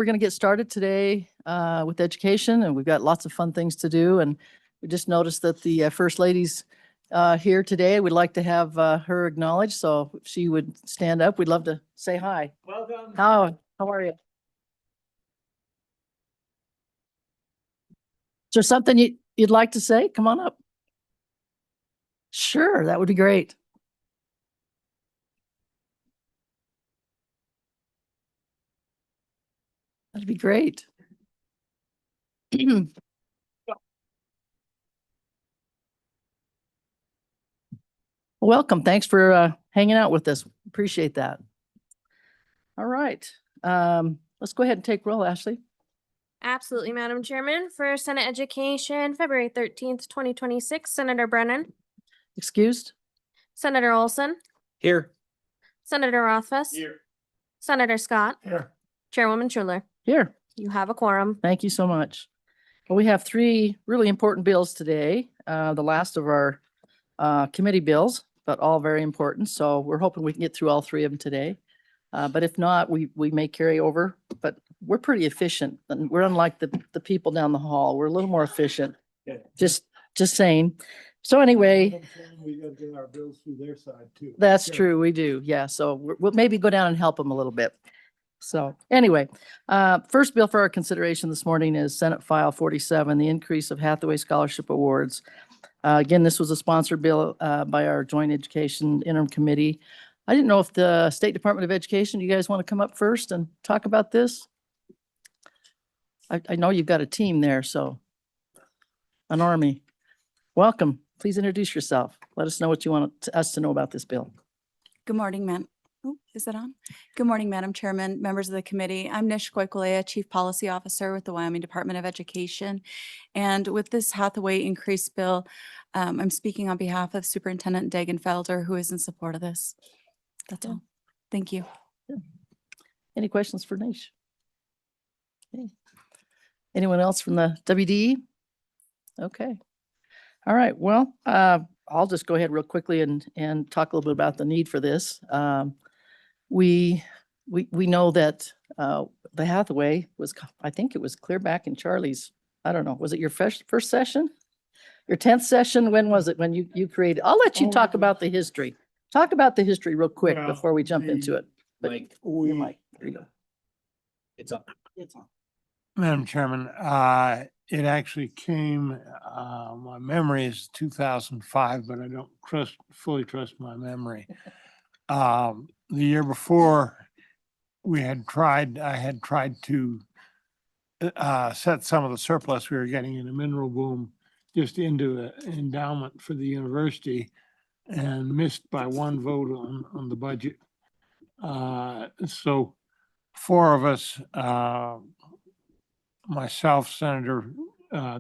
we're going to get started today with education, and we've got lots of fun things to do. And we just noticed that the First Lady's here today. We'd like to have her acknowledged. So if she would stand up, we'd love to say hi. Welcome. How are you? Is there something you'd like to say? Come on up. Sure, that would be great. That'd be great. Welcome. Thanks for hanging out with us. Appreciate that. All right. Let's go ahead and take roll, Ashley. Absolutely, Madam Chairman. For Senate Education, February 13th, 2026, Senator Brennan, Excused? Senator Olson, Here. Senator Rothfuss, Here. Senator Scott, Here. Chairwoman Schuler. Here. You have a quorum. Thank you so much. Well, we have three really important bills today, the last of our committee bills, but all very important. So we're hoping we can get through all three of them today. But if not, we may carry over, but we're pretty efficient, and we're unlike the people down the hall. We're a little more efficient. Yeah. Just saying. So anyway, We gotta get our bills through their side too. that's Sure. true. We do. Yeah. So we'll maybe go down and help them a little bit. So anyway, first bill for our consideration this morning is Senate File 47, the increase of Hathaway Scholarship Awards. Again, this was a sponsored bill by our Joint Education Interim Committee. I didn't know if the State Department of Education, you guys want to come up first and talk about this? I know you've got a team there, so an army. Welcome. Please introduce yourself. Let us know what you want us to know about this bill. Good morning, ma'am. Oh, is it on? Good morning, Madam Chairman, members of the committee. I'm Nish Koikulea, Chief Policy Officer with the Wyoming Department of Education. And with this Hathaway increase bill, I'm speaking on behalf of Superintendent Dagenfelder, who is in support of this. That's all. Thank you. Any questions for Nish? Okay. Anyone else from the WDE? Okay. All right. Well, I'll just go ahead real quickly and talk a little bit about the need for this. We know that the Hathaway was, I think it was clear back in Charlie's, I don't know, was it your first session? Your 10th session? When was it when you created? I'll let you talk about the history. Talk about the history real quick Well, before we jump into it. But Like your mic, there you go. It's up. It's on. Madam Chairman, it actually came, my memory is 2005, but I don't fully trust my memory. The year before, I had tried to set some of the surplus we were getting in the mineral boom just into an endowment for the university and missed by one vote on the budget. So four of us, myself, Senator,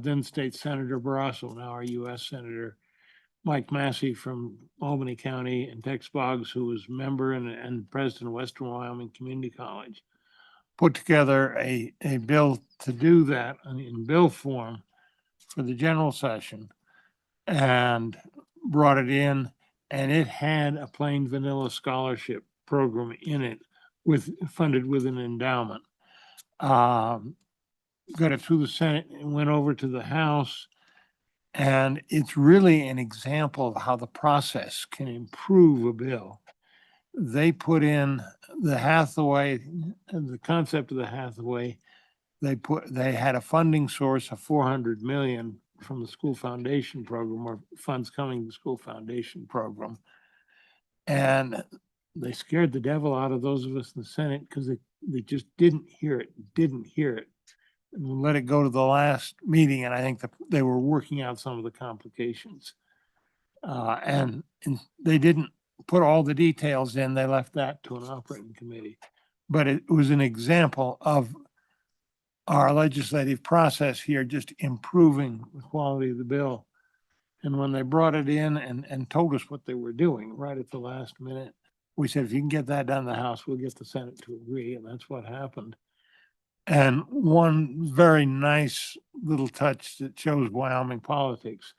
then State Senator Barrasso, now our U.S. Senator, Mike Massey from Albany County, and Tex Boggs, who was member and president of Western Wyoming Community College, put together a bill to do that in bill form for the general session and brought it in, and it had a plain vanilla scholarship program in it funded with an endowment. Got it through the Senate and went over to the House. And it's really an example of how the process can improve a bill. They put in the Hathaway, the concept of the Hathaway, they had a funding source of 400 million from the school foundation program, or funds coming to the school foundation program. And they scared the devil out of those of us in the Senate because they just didn't hear it. And we let it go to the last meeting, and I think they were working out some of the complications. And they didn't put all the details in. They left that to an operating committee. But it was an example of our legislative process here just improving the quality of the bill. And when they brought it in and told us what they were doing right at the last minute, we said, if you can get that done in the House, we'll get the Senate to agree. And that's what happened. And one very nice little touch that shows Wyoming politics.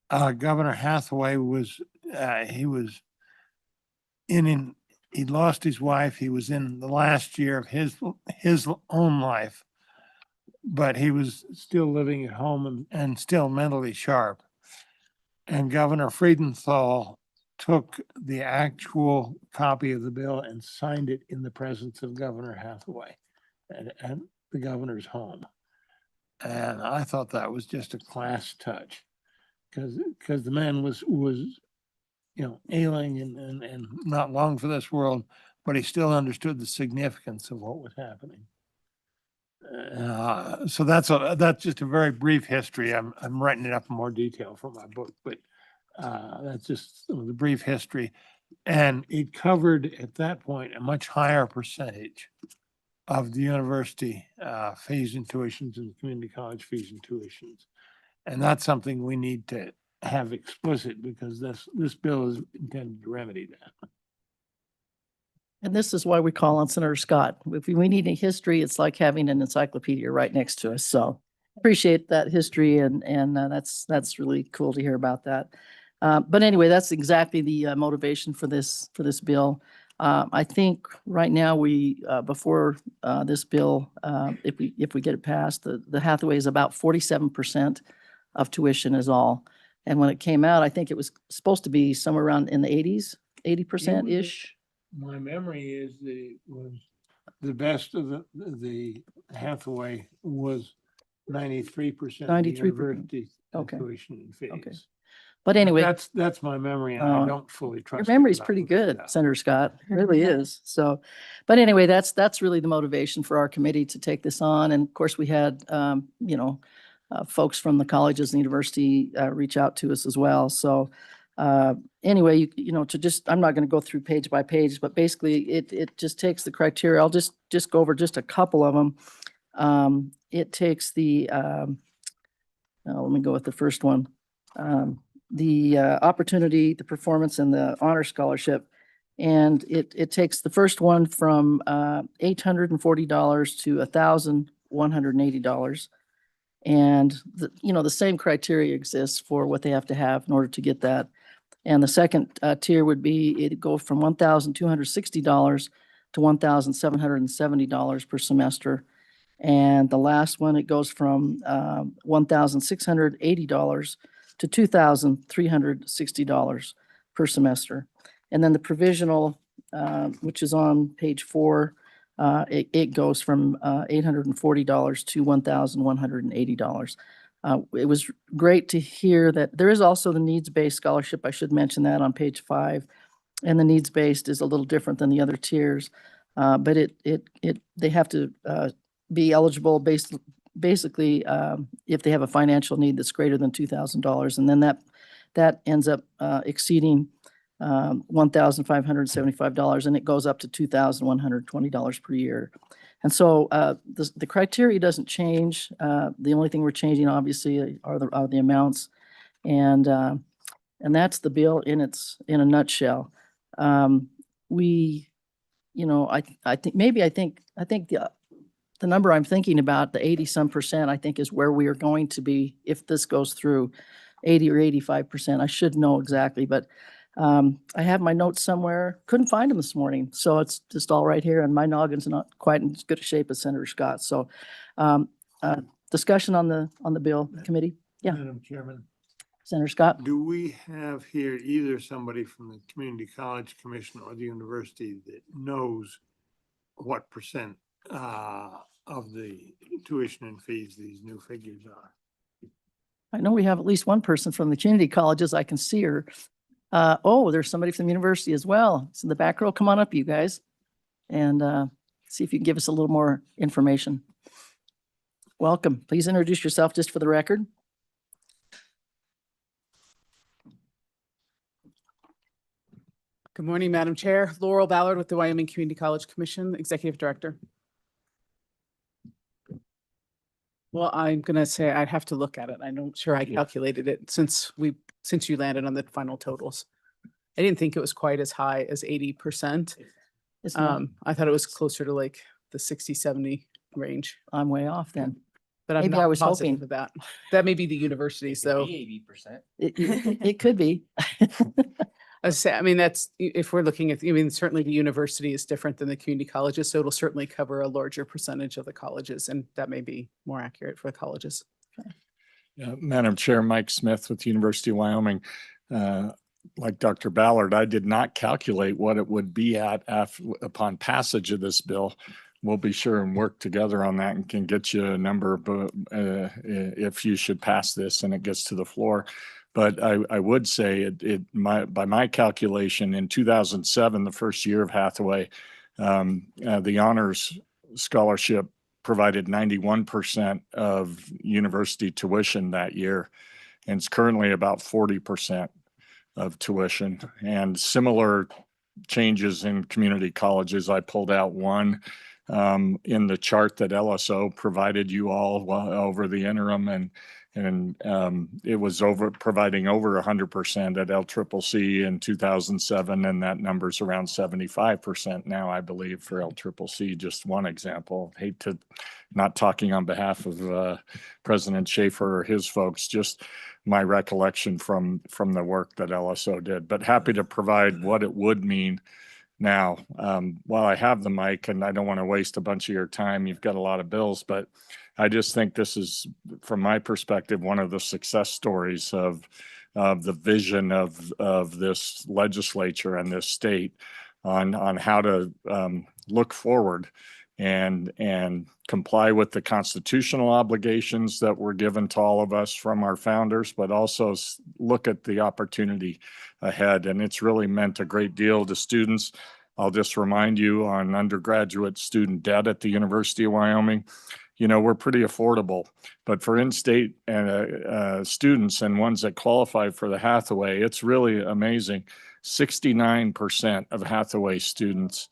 Governor Hathaway was, he was in He lost his wife. He was in the last year of his own life, but he was still living at home and still mentally sharp. And Governor Friedenthal took the actual copy of the bill and signed it in the presence of Governor Hathaway at the governor's home. And I thought that was just a class touch, because the man was, ailing and not long for this world, but he still understood the significance of what was happening. So that's just a very brief history. I'm writing it up in more detail for my book, but that's just some of the brief history. And it covered at that point a much higher percentage of the university fees and tuitions and community college fees and tuitions. And that's something we need to have explicit, because this bill is intended to remedy that. And this is why we call on Senator Scott. If we need a history, it's like having an encyclopedia right next to us. So appreciate that history, and that's really cool to hear about that. But anyway, that's exactly the motivation for this bill. I think right now before this bill, if we get it passed, the Hathaway is about 47% of tuition is all. And when it came out, I think it was supposed to be somewhere around in the 80% My memory is the best of the Hathaway was 93% of the 93%. university Okay. tuition and fees. Okay. But anyway, That's my memory, and I don't fully your trust it, memory's but I'll pretty look it good, up. Senator Scott. It really is. So, but anyway, that's really the motivation for our committee to take this on. And of course, we had, folks from the colleges and university reach out to us as well. So anyway, I'm not going to go through page by page, but basically it just takes the criteria. I'll just go over just a couple of them. It takes let me go with the first one. The opportunity, the performance, and the honor scholarship. And it takes the first one from $840 to $1,180. And the same criteria exists for what they have to have in order to get that. And the second tier would be, it'd go from $1,260 to $1,770 per semester. And the last one, it goes from $1,680 to $2,360 per semester. And then the provisional, which is on page 4, it goes from $840 to $1,180. It was great to hear that there is also the needs-based scholarship. I should mention that on page 5. And the needs-based is a little different than the other tiers. But they have to be eligible basically if they have a financial need that's greater than $2,000. And then that ends up exceeding $1,575, and it goes up to $2,120 per year. And so the criteria doesn't change. The only thing we're changing, obviously, are the amounts, and that's the bill in a nutshell. I think the number I'm thinking about, the 80-some%, I think is where we are going to be if this goes through, 80 or 85%. I should know exactly, but I have my notes somewhere. Couldn't find them this morning, so it's just all right here, and my noggin's not quite in as good a shape as Senator Scott. So, discussion on the bill, committee. Yeah. Madam Chairman, Senator Scott. do we have here either somebody from the Community College Commission or the university that knows what percent of the tuition and fees these new figures are? I know we have at least one person from the community colleges. I can see her. There's somebody from the university as well. It's in the back row. Come on up, you guys, and see if you can give us a little more information. Welcome. Please introduce yourself just for the record. Good morning, Madam Chair. Laurel Ballard with the Wyoming Community College Commission, Executive Director. Well, I'm going to say I'd have to look at it. I'm not sure I calculated it since you landed on the final totals. I didn't think it was quite as high as 80%. It's not- I thought it was closer to like the 60, 70 range, I'm way off then. but I'm Maybe I not was positive hoping. of that. That may be the universities though. 80%. It could be. I mean, that's, if we're looking at, I mean, certainly the university is different than the community colleges, so it'll certainly cover a larger percentage of the colleges, and that may be more accurate for the colleges. Madam Chair, Mike Smith with the University of Wyoming. Like Dr. Ballard, I did not calculate what it would be at upon passage of this bill. We'll be sure and work together on that and can get you a number if you should pass this and it gets to the floor. But I would say by my calculation, in 2007, the first year of Hathaway, the honors scholarship provided 91% of university tuition that year. And it's currently about 40% of tuition. And similar changes in community colleges. I pulled out one in the chart that LSO provided you all over the interim, and it was providing over 100% at LCCC in 2007, and that number's around 75% now, I believe, for LCCC. Just one example. Hate to, not talking on behalf of President Schaefer or his folks, just my recollection from the work that LSO did, but happy to provide what it would mean now. While I have the mic, and I don't want to waste a bunch of your time, you've got a lot of bills, but I just think this is, from my perspective, one of the success stories of the vision of this legislature and this state on how to look forward and comply with the constitutional obligations that were given to all of us from our founders, but also look at the opportunity ahead. And it's really meant a great deal to students. I'll just remind you on undergraduate student debt at the University of Wyoming, you know, we're pretty affordable, but for in-state students and ones that qualify for the Hathaway, it's really amazing. 69% of Hathaway students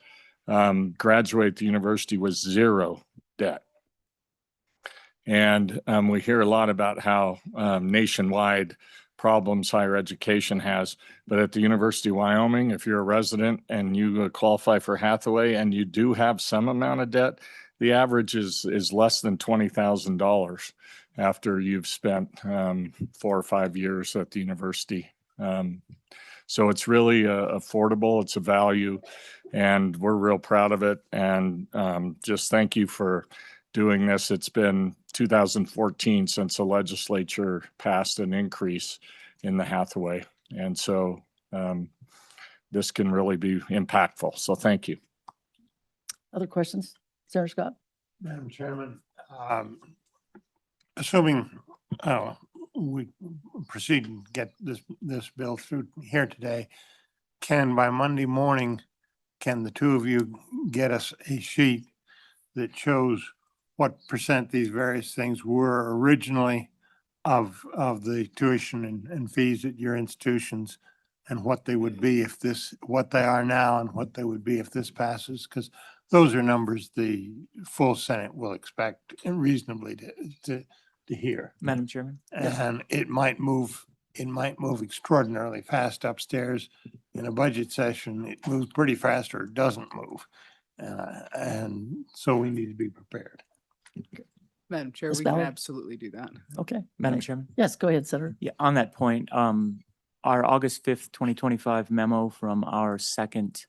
graduate the university with zero debt. And we hear a lot about how nationwide problems higher education has, but at the University of Wyoming, if you're a resident and you qualify for Hathaway and you do have some amount of debt, the average is less than $20,000 after you've spent 4 or 5 years at the university. So it's really affordable, it's a value, and we're real proud of it. And just thank you for doing this. It's been 2014 since the legislature passed an increase in the Hathaway. And so this can really be impactful. So thank you. Other questions? Senator Scott? Madam Chairman, assuming we proceed and get this bill through here today, by Monday morning, can the two of you get us a sheet that shows what % these various things were originally of the tuition and fees at your institutions, and what they would be if what they are now and what they would be if this passes? Because those are numbers the full Senate will expect reasonably to hear. Madam Chairman? And it might move extraordinarily fast upstairs. In a budget session, it moves pretty fast or it doesn't move. And so we need to be prepared. Madam Chair, Ms. we can Ballard? absolutely do that. Okay. Madam thanks. Chairman? Yes, go ahead, Senator. Yeah, on that point, our August 5th, 2025 memo from our second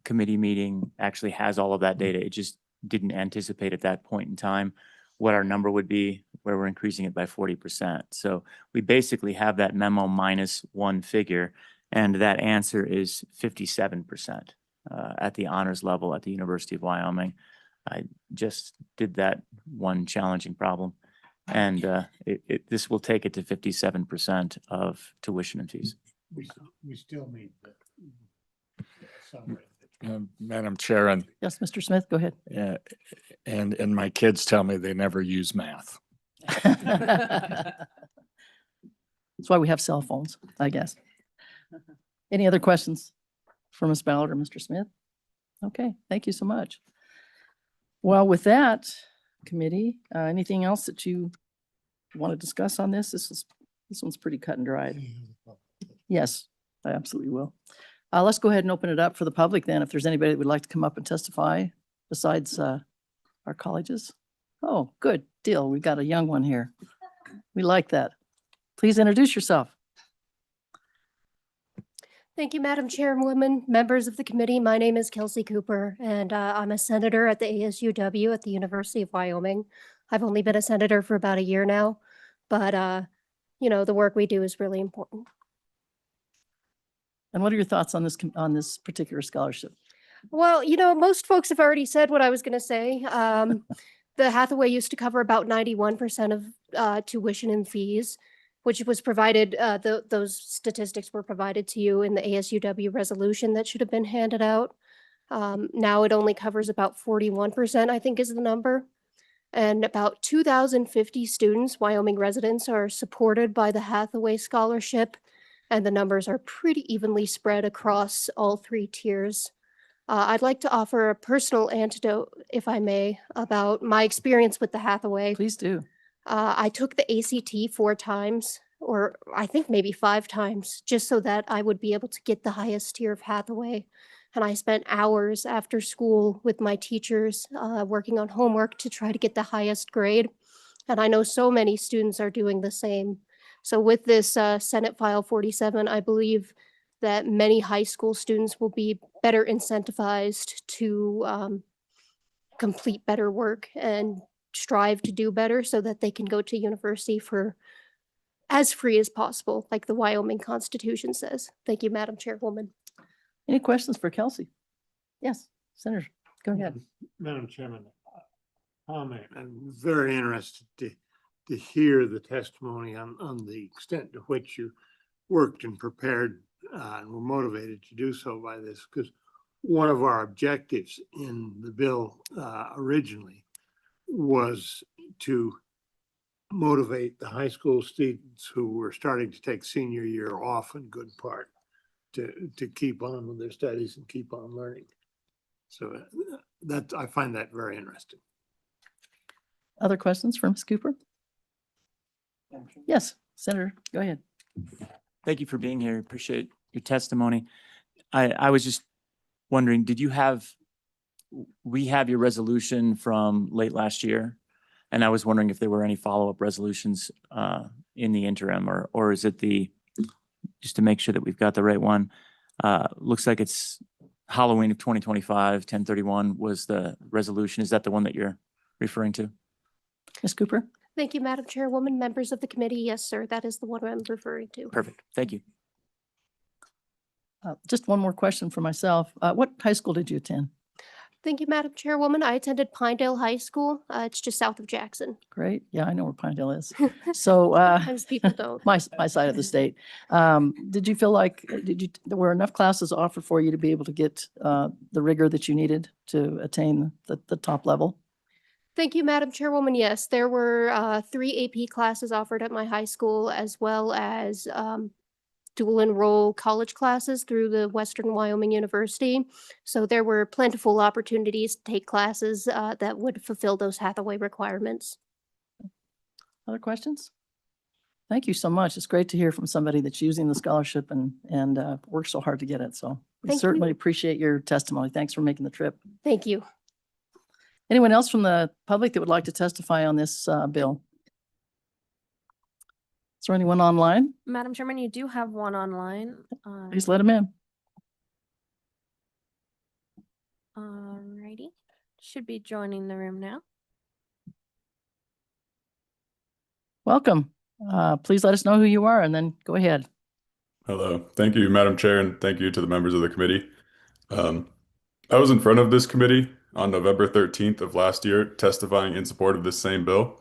committee meeting actually has all of that data. It just didn't anticipate at that point in time what our number would be, where we're increasing it by 40%. So we basically have that memo minus one figure, and that answer is 57% at the honors level at the University of Wyoming. I just did that one challenging problem, and this will take it to 57% of tuition and fees. We still need the summary. Madam Chair, and Yes, Mr. Smith, go ahead. and my kids tell me they never use math. That's why we have cell phones, I guess. Any other questions for Ms. Ballard or Mr. Smith? Okay, thank you so much. Well, with that, committee, anything else that you want to discuss on this? This one's pretty cut and dried. Yes, I absolutely will. Let's go ahead and open it up for the public then, if there's anybody that would like to come up and testify besides our colleges. Oh, good deal. We've got a young one here. We like that. Please introduce yourself. Thank you, Madam Chairwoman, members of the committee. My name is Kelsey Cooper, and I'm a senator at the ASUW at the University of Wyoming. I've only been a senator for about a year now, but the work we do is really important. And what are your thoughts on this particular scholarship? Well, most folks have already said what I was going to say. The Hathaway used to cover about 91% of tuition and fees, which was provided, those statistics were provided to you in the ASUW resolution that should have been handed out. Now it only covers about 41%, I think is the number. And about 2,050 students, Wyoming residents, are supported by the Hathaway Scholarship, and the numbers are pretty evenly spread across all three tiers. I'd like to offer a personal anecdote, if I may, about my experience with the Hathaway. Please do. I took the ACT 4 times, or I think maybe 5 times, just so that I would be able to get the highest tier of Hathaway. And I spent hours after school with my teachers working on homework to try to get the highest grade. And I know so many students are doing the same. So with this Senate File 47, I believe that many high school students will be better incentivized to complete better work and strive to do better so that they can go to university for as free as possible, like the Wyoming Constitution says. Thank you, Madam Chairwoman. Any questions for Kelsey? Yes, Senator, go ahead. Madam Chairman, comment. I'm very interested to hear the testimony on the extent to which you worked and prepared and were motivated to do so by this, because one of our objectives in the bill originally was to motivate the high school students who were starting to take senior year off in good part to keep on with their studies and keep on learning. So that I find that very interesting. Other questions from Ms. Cooper? Yes, Senator, go ahead. Thank you for being here. Appreciate your testimony. I was just wondering, we have your resolution from late last year, and I was wondering if there were any follow-up resolutions in the interim, or is it just to make sure that we've got the right one. Looks like it's Halloween of 2025, 1031 was the resolution. Is that the one that you're referring to? Ms. Cooper? Thank you, Madam Chairwoman, members of the committee. Yes, sir, that is the one I'm referring to. Perfect. Thank you. Just one more question for myself. What high school did you attend? Thank you, Madam Chairwoman. I attended Pinedale High School. It's just south of Jackson. Great. Yeah, I know where Pinedale is. So Sometimes people don't. my side of the state. Did you feel like there were enough classes offered for you to be able to get the rigor that you needed to attain the top level? Thank you, Madam Chairwoman. Yes, there were 3 AP classes offered at my high school, as well as dual enroll college classes through the Western Wyoming University. So there were plentiful opportunities to take classes that would fulfill those Hathaway requirements. Other questions? Thank you so much. It's great to hear from somebody that's using the scholarship and worked so hard to get it. So we Thank certainly you. appreciate your testimony. Thanks for making the trip. Thank you. Anyone else from the public that would like to testify on this bill? Is there anyone online? Madam Chairman, you do have one online. Please let them in. Alrighty, should be joining the room now. Welcome. Please let us know who you are and then go ahead. Hello. Thank you, Madam Chair, and thank you to the members of the committee. I was in front of this committee on November 13th of last year, testifying in support of this same bill.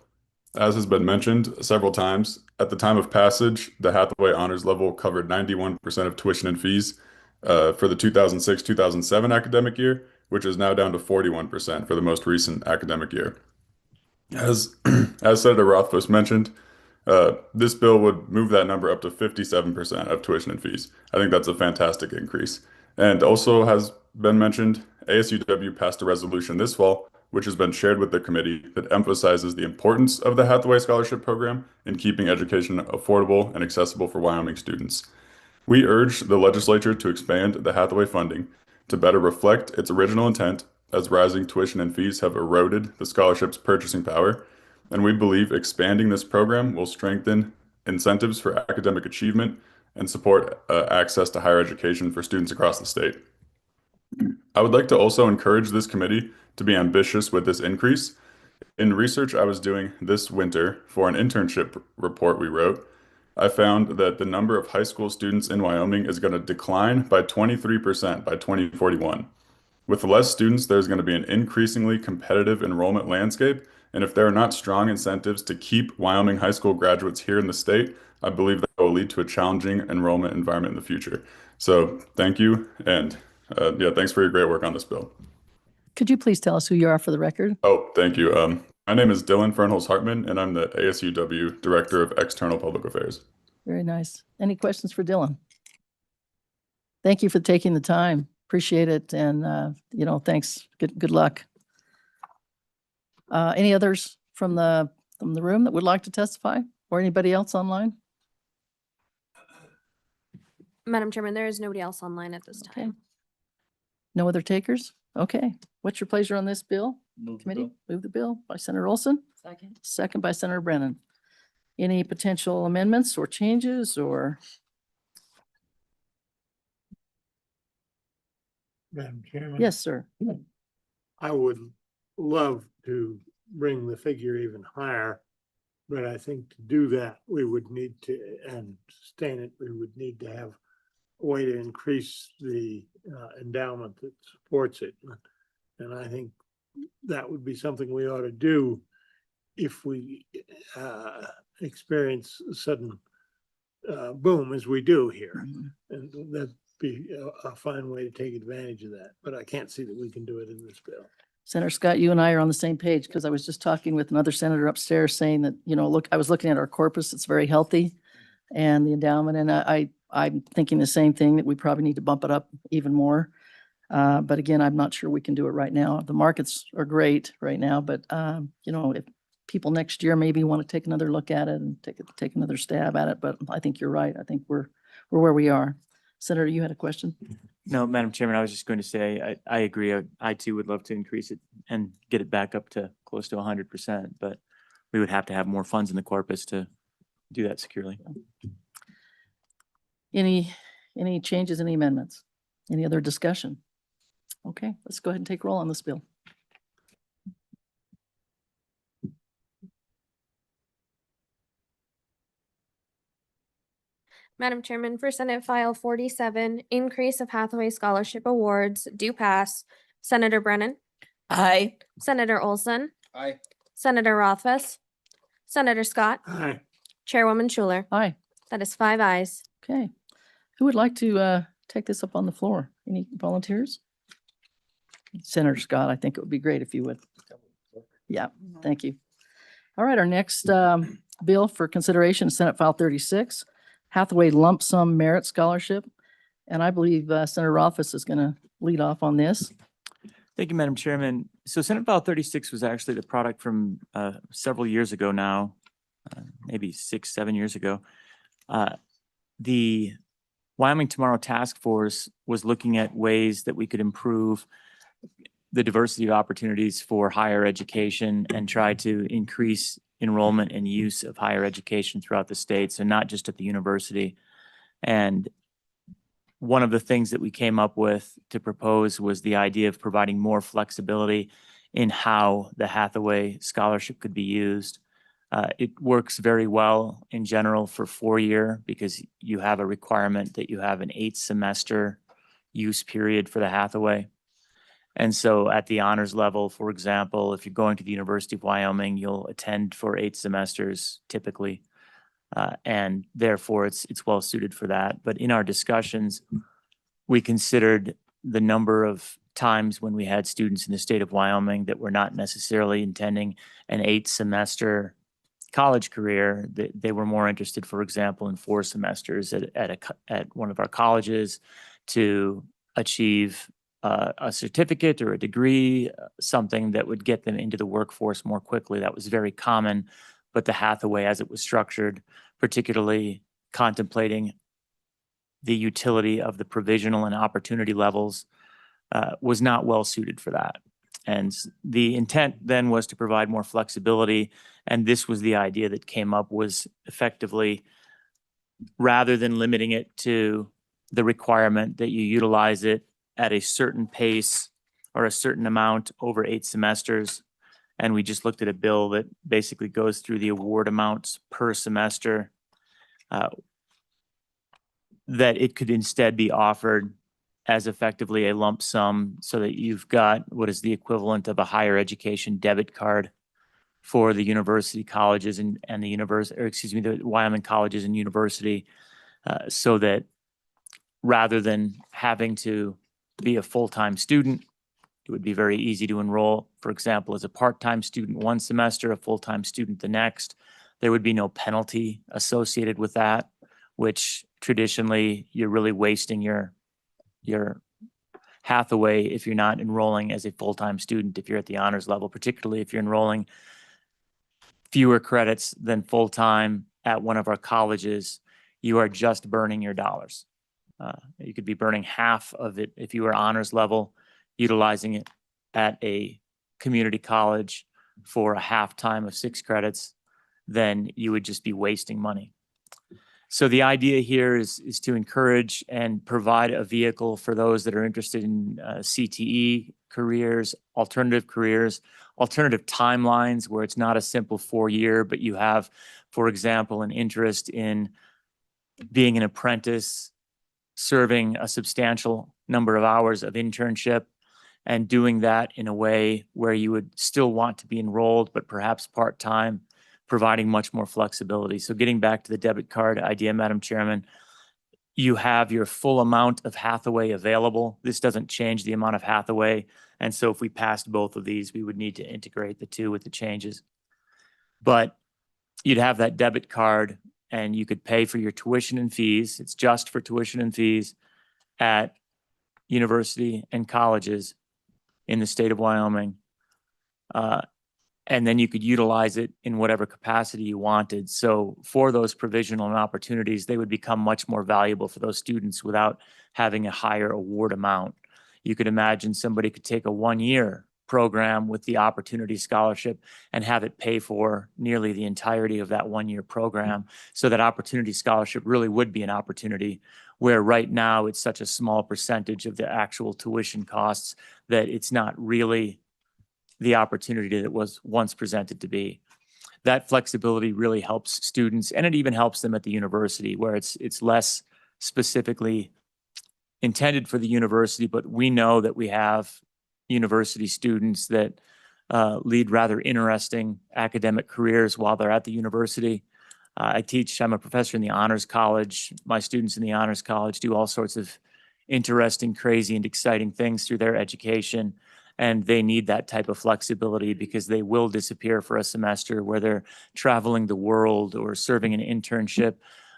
As has been mentioned several times, at the time of passage, the Hathaway honors level covered 91% of tuition and fees for the 2006-2007 academic year, which is now down to 41% for the most recent academic year. As Senator Rothfuss mentioned, this bill would move that number up to 57% of tuition and fees. I think that's a fantastic increase. And also has been mentioned, ASUW passed a resolution this fall, which has been shared with the committee, that emphasizes the importance of the Hathaway Scholarship Program in keeping education affordable and accessible for Wyoming students. We urge the legislature to expand the Hathaway funding to better reflect its original intent, as rising tuition and fees have eroded the scholarship's purchasing power, and we believe expanding this program will strengthen incentives for academic achievement and support access to higher education for students across the state. I would like to also encourage this committee to be ambitious with this increase. In research I was doing this winter for an internship report we wrote, I found that the number of high school students in Wyoming is going to decline by 23% by 2041. With less students, there's going to be an increasingly competitive enrollment landscape, and if there are not strong incentives to keep Wyoming high school graduates here in the state, I believe that will lead to a challenging enrollment environment in the future. So thank you, and yeah, thanks for your great work on this bill. Could you please tell us who you are for the record? Oh, thank you. My name is Dylan Fernholz-Hartman, and I'm the ASUW Director of External Public Affairs. Very nice. Any questions for Dylan? Thank you for taking the time. Appreciate it. And, thanks. Good luck. Any others from the room that would like to testify, or anybody else online? Madam Chairman, there is nobody else online at this Okay. time. No other takers? Okay. What's your pleasure on this bill? Committee, move the bill by Senator Olson. Second by Senator Brennan. Any potential amendments or changes or? Madam Chairman? Yes, sir. I would love to bring the figure even higher, but I think to do that, we would need to, and sustain it, we would need to have a way to increase the endowment that supports it. And I think that would be something we ought to do if we experience a sudden boom as we do here. And that'd be a fine way to take advantage of that, but I can't see that we can do it in this bill. Senator Scott, you and I are on the same page because I was just talking with another senator upstairs saying that, look, I was looking at our corpus, it's very healthy and the endowment, and I'm thinking the same thing, that we probably need to bump it up even more. But again, I'm not sure we can do it right now. The markets are great right now, but if people next year maybe want to take another look at it and take another stab at it, but I think you're right. I think we're where we are. Senator, you had a question? No, Madam Chairman, I was just going to say, I agree. I too would love to increase it and get it back up to close to 100%, but we would have to have more funds in the corpus to do that securely. Any changes, any amendments? Any other discussion? Okay, let's go ahead and take roll on this bill. Madam Chairman, for Senate File 47, increase of Hathaway Scholarship Awards do pass. Senator Brennan, Aye. Senator Olson, Aye. Senator Rothfuss, Senator Scott, Aye. Chairwoman Schuler. Aye. That is 5 ayes. Okay. Who would like to take this up on the floor? Any volunteers? Senator Scott, I think it would be great if you would. Yeah, thank you. All right, our next bill for consideration is Senate File 36, Hathaway Lump Sum Merit Scholarship. And I believe Senator Rothfuss is going to lead off on this. Thank you, Madam Chairman. So Senate File 36 was actually the product from several years ago now, maybe 6-7 years ago. The Wyoming Tomorrow Task Force was looking at ways that we could improve the diversity of opportunities for higher education and try to increase enrollment and use of higher education throughout the state, so not just at the university. And one of the things that we came up with to propose was the idea of providing more flexibility in how the Hathaway scholarship could be used. It works very well in general for 4-year because you have a requirement that you have an 8-semester use period for the Hathaway. And so at the honors level, for example, if you're going to the University of Wyoming, you'll attend for 8 semesters typically. And therefore it's well suited for that. But in our discussions, we considered the number of times when we had students in the state of Wyoming that were not necessarily intending an 8-semester college career. They were more interested, for example, in 4 semesters at one of our colleges to achieve a certificate or a degree, something that would get them into the workforce more quickly. That was very common, but the Hathaway, as it was structured, particularly contemplating the utility of the provisional and opportunity levels, was not well suited for that. And the intent then was to provide more flexibility, and this was the idea that came up, was effectively rather than limiting it to the requirement that you utilize it at a certain pace or a certain amount over 8 semesters. And we just looked at a bill that basically goes through the award amounts per semester, that it could instead be offered as effectively a lump sum, so that you've got what is the equivalent of a higher education debit card for the university colleges and the university, or excuse me, the Wyoming colleges and university, so that rather than having to be a full-time student, it would be very easy to enroll, for example, as a part-time student one semester, a full-time student the next. There would be no penalty associated with that, which traditionally you're really wasting your Hathaway if you're not enrolling as a full-time student, if you're at the honors level, particularly if you're enrolling fewer credits than full-time at one of our colleges, you are just burning your dollars. You could be burning half of it if you were honors level, utilizing it at a community college for a half time of 6 credits, then you would just be wasting money. So the idea here is to encourage and provide a vehicle for those that are interested in CTE careers, alternative timelines where it's not a simple 4-year, but you have, for example, an interest in being an apprentice, serving a substantial number of hours of internship, and doing that in a way where you would still want to be enrolled, but perhaps part-time, providing much more flexibility. So getting back to the debit card idea, Madam Chairman, you have your full amount of Hathaway available. This doesn't change the amount of Hathaway. And so if we passed both of these, we would need to integrate the two with the changes. But you'd have that debit card and you could pay for your tuition and fees. It's just for tuition and fees at university and colleges in the state of Wyoming. And then you could utilize it in whatever capacity you wanted. So for those provisional opportunities, they would become much more valuable for those students without having a higher award amount. You could imagine somebody could take a 1-year program with the opportunity scholarship and have it pay for nearly the entirety of that 1-year program. So that opportunity scholarship really would be an opportunity, where right now it's such a small percentage of the actual tuition costs that it's not really the opportunity that was once presented to be. That flexibility really helps students, and it even helps them at the university, where it's less specifically intended for the university, but we know that we have university students that lead rather interesting academic careers while they're at the university. I'm a professor in the Honors College. My students in the Honors College do all sorts of interesting, crazy, and exciting things through their education. And they need that type of flexibility because they will disappear for a semester where they're traveling the world or serving an internship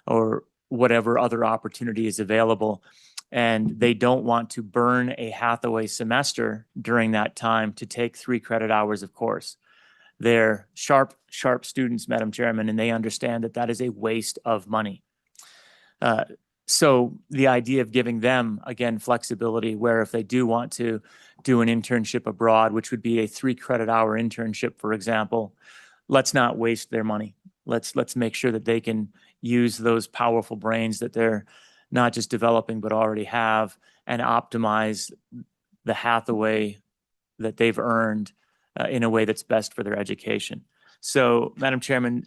or whatever other opportunity is available. And they don't want to burn a Hathaway semester during that time to take 3 credit hours of course. They're sharp students, Madam Chairman, and they understand that that is a waste of money. So the idea of giving them, again, flexibility, where if they do want to do an internship abroad, which would be a 3 credit hour internship, for example, let's not waste their money. Let's make sure that they can use those powerful brains that they're not just developing, but already have, and optimize the Hathaway that they've earned in a way that's best for their education. So, Madam Chairman,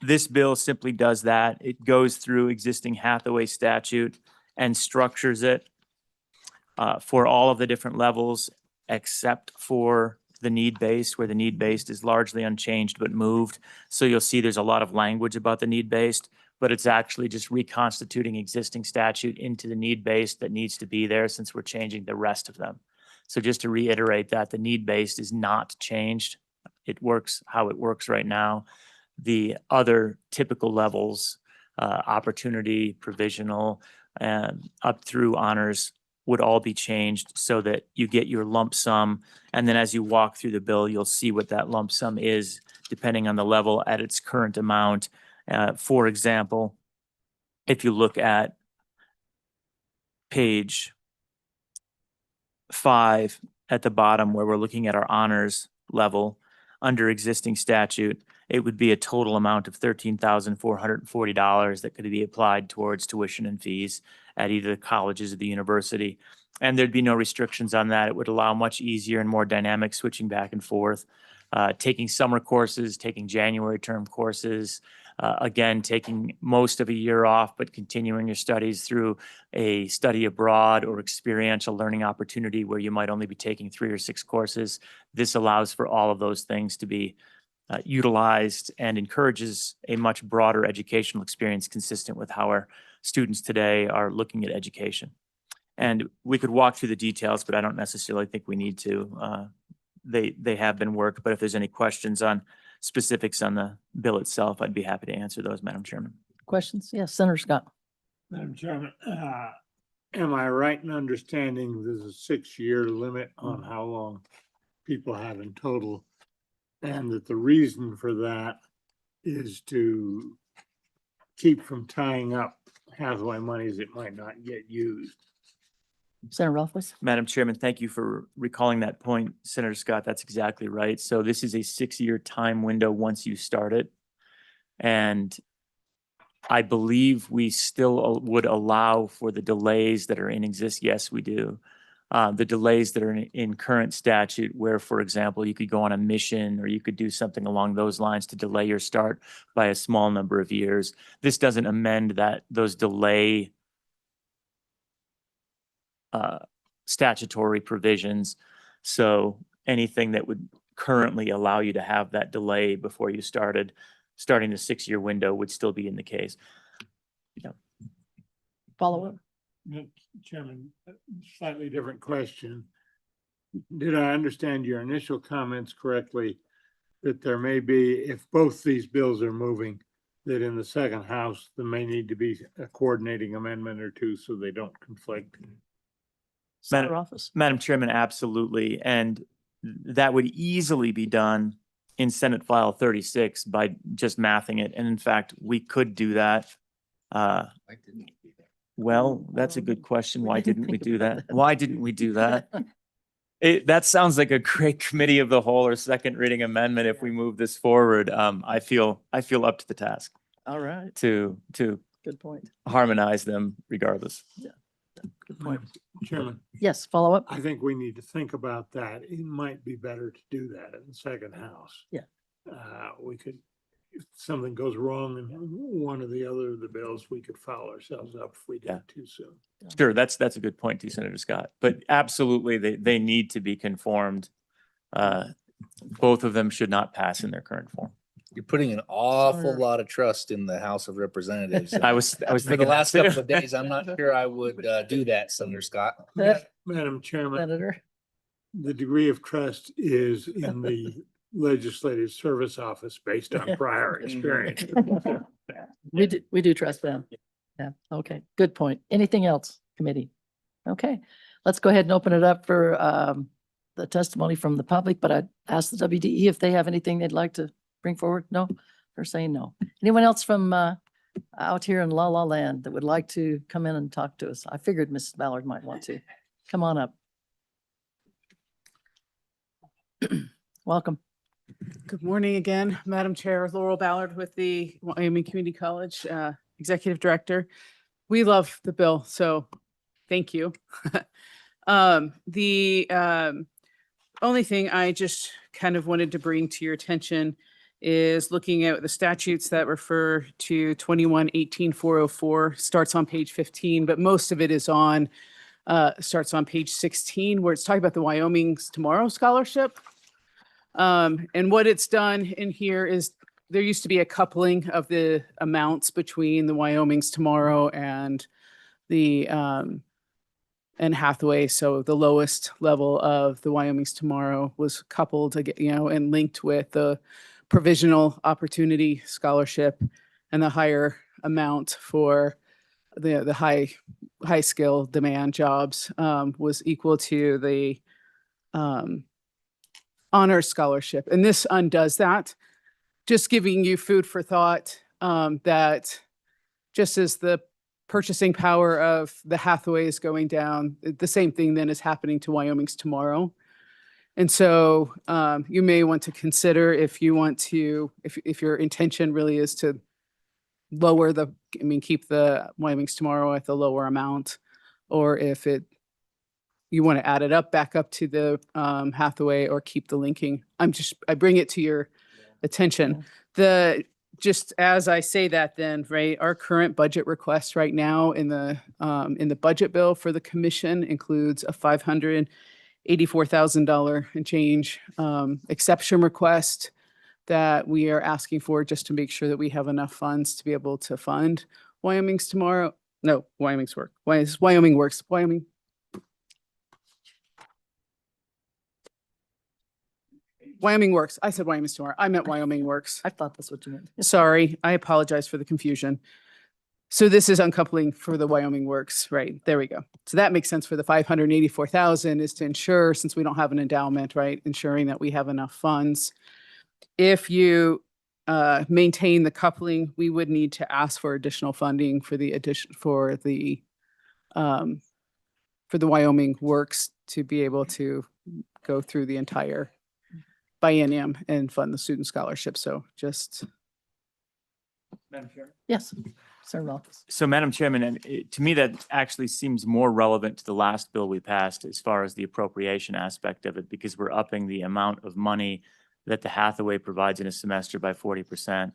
this bill simply does that. It goes through existing Hathaway statute and structures it for all of the different levels, except for the need-based, where the need-based is largely unchanged but moved. So you'll see there's a lot of language about the need-based, but it's actually just reconstituting existing statute into the need-based that needs to be there, since we're changing the rest of them. So just to reiterate that, the need-based is not changed. It works how it works right now. The other typical levels, opportunity, provisional, and up through honors, would all be changed so that you get your lump sum. And then as you walk through the bill, you'll see what that lump sum is depending on the level at its current amount. For example, if you look at page 5 at the bottom, where we're looking at our honors level, under existing statute, it would be a total amount of $13,440 that could be applied towards tuition and fees at either the colleges or the university. And there'd be no restrictions on that. It would allow much easier and more dynamic switching back and forth, taking summer courses, taking January term courses, again, taking most of a year off, but continuing your studies through a study abroad or experiential learning opportunity where you might only be taking 3 or 6 courses. This allows for all of those things to be utilized and encourages a much broader educational experience consistent with how our students today are looking at education. And we could walk through the details, but I don't necessarily think we need to. They have been worked, but if there's any questions on specifics on the bill itself, I'd be happy to answer those, Madam Chairman. Questions? Yes, Senator Scott. Madam Chairman, am I right in understanding there's a 6-year limit on how long people have in total? And that the reason for that is to keep from tying up Hathaway monies that might not get used? Senator Rothfuss? Madam Chairman, thank you for recalling that point, Senator Scott. That's exactly right. So this is a 6-year time window once you start it. And I believe we still would allow for the delays that are in exist. Yes, we do. The delays that are in current statute where, for example, you could go on a mission or you could do something along those lines to delay your start by a small number of years. This doesn't amend those delay statutory provisions. So anything that would currently allow you to have that delay before you starting the 6-year window would still be in the case. Yeah. Follow up? Chairman, slightly different question. Did I understand your initial comments correctly that there may be, if both these bills are moving, that in the second house, there may need to be a coordinating amendment or two so they don't conflict? Senator Rothfuss? Madam Chairman, absolutely. And that would easily be done in Senate File 36 by just mathing it. And in fact, we could do that. Well, that's a good question. Why didn't we do that? Why didn't we do that? That sounds like a great committee of the whole or second reading amendment if we move this forward. I feel up to the task All right, to good point. harmonize them regardless. Good point. Chairman, Yes, follow up? I think we need to think about that. It might be better to do that in the second house. Yeah. We could, if something goes wrong in one or the other of the bills, we could foul ourselves up if we did it too soon. Sure, that's a good point too, Senator Scott. But absolutely, they need to be conformed. Both of them should not pass in their current form. You're putting an awful Senator- lot of trust in the House of Representatives. I was For the thinking last that too. couple of days, I'm not sure I would do that, Senator Scott. Madam Chairman, Senator? the degree of trust is in the Legislative Service Office based on prior experience. We do trust them. Yeah, okay, good point. Anything else, committee? Okay, let's go ahead and open it up for the testimony from the public, but I'd ask the WDE if they have anything they'd like to bring forward. No, they're saying no. Anyone else from out here in La La Land that would like to come in and talk to us? I figured Mrs. Ballard might want to. Come on up. Welcome. Good morning again, Madam Chair. Laurel Ballard with the Wyoming Community College Executive Director. We love the bill, so thank you. The only thing I just kind of wanted to bring to your attention is looking at the statutes that refer to 21-18-404, starts on page 15, but most of it is on, starts on page 16, where it's talking about the Wyoming's Tomorrow Scholarship. And what it's done in here is there used to be a coupling of the amounts between the Wyoming's Tomorrow and the and Hathaway. So the lowest level of the Wyoming's Tomorrow was coupled, and linked with the Provisional Opportunity Scholarship, and the higher amount for the high skill demand jobs was equal to the Honors Scholarship. And this undoes that. Just giving you food for thought, that just as the purchasing power of the Hathaway is going down, the same thing then is happening to Wyoming's Tomorrow. And so you may want to consider if you want to, if your intention really is to lower the, keep the Wyoming's Tomorrow at the lower amount, or if you want to add it back up to the Hathaway, or keep the linking. I bring it to your attention. Just as I say that then, right, our current budget request right now in the budget bill for the commission includes a $584,000 and change exception request that we are asking for just to make sure that we have enough funds to be able to fund Wyoming's Tomorrow. No, Wyoming's Work. Wyoming Works. Wyoming Works. I said Wyoming's Tomorrow. I meant Wyoming Works. I thought that's what you meant. Sorry, I apologize for the confusion. So this is uncoupling for the Wyoming Works, right? There we go. So that makes sense for the 584,000 is to ensure, since we don't have an endowment, right? Ensuring that we have enough funds. If you maintain the coupling, we would need to ask for additional funding for the Wyoming Works to be able to go through the entire biennium and fund the student scholarship. So just. Madam Chair. Yes, Senator Rothfuss. So Madam Chairman, and to me, that actually seems more relevant to the last bill we passed as far as the appropriation aspect of it, because we're upping the amount of money that the Hathaway provides in a semester by 40%.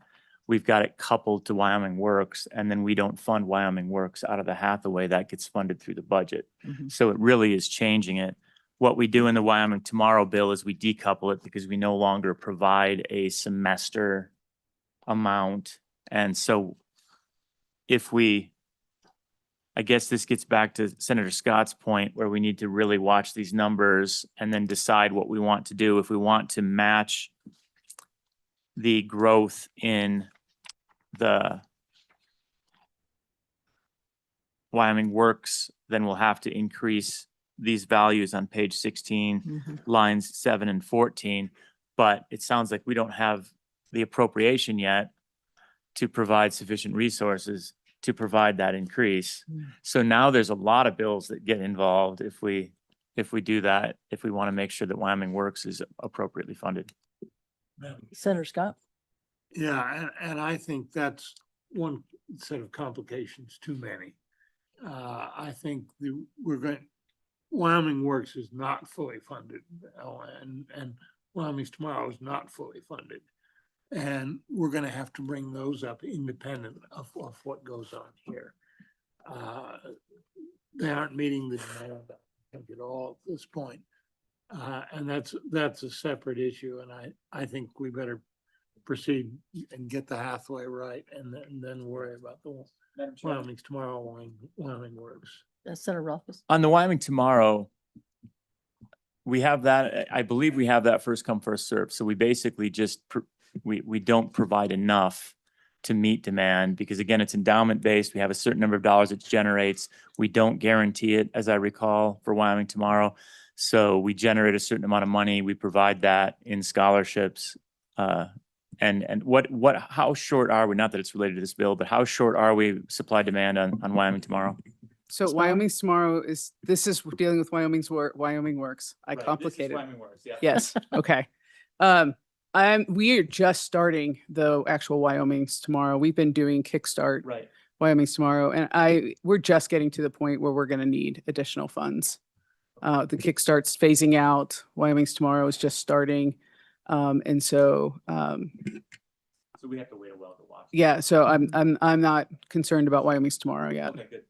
We've got it coupled to Wyoming Works, and then we don't fund Wyoming Works out of the Hathaway. That gets funded through the budget. So it really is changing it. What we do in the Wyoming Tomorrow bill is we decouple it because we no longer provide a semester amount. And so I guess this gets back to Senator Scott's point, where we need to really watch these numbers and then decide what we want to do. If we want to match the growth in the Wyoming Works, then we'll have to increase these values on page 16, lines 7 and 14. But it sounds like we don't have the appropriation yet to provide sufficient resources to provide that increase. So now there's a lot of bills that get involved if we do that, if we want to make sure that Wyoming Works is appropriately funded. Senator Scott? Yeah, and I think that's one set of complications too many. I think Wyoming Works is not fully funded, and Wyoming's Tomorrow is not fully funded. And we're going to have to bring those up independent of what goes on here. They aren't meeting the demand, I think, at all at this point. And that's a separate issue. And I think we better proceed and get the Hathaway right, and then worry about the Wyoming's Tomorrow, Wyoming Works. Senator Rothfuss? On the Wyoming Tomorrow, we have that, I believe we have that first come, first serve. So we basically just, we don't provide enough to meet demand because, again, it's endowment based. We have a certain number of dollars it generates. We don't guarantee it, as I recall, for Wyoming Tomorrow. So we generate a certain amount of money. We provide that in scholarships. And how short are we? Not that it's related to this bill, but how short are we supply demand on Wyoming Tomorrow? So Wyoming's Tomorrow this is dealing with Wyoming Works. I complicated. Wyoming Works, yeah. Yes. Okay. We are just starting the actual Wyoming's Tomorrow. We've been doing Kickstart Wyoming's Tomorrow, and we're just getting to the point where we're going to need additional funds. The Kickstart's phasing out. Wyoming's Tomorrow is just starting, and so. So we have to wait a while to watch. Yeah. So I'm not concerned about Wyoming's Tomorrow yet. Okay, good.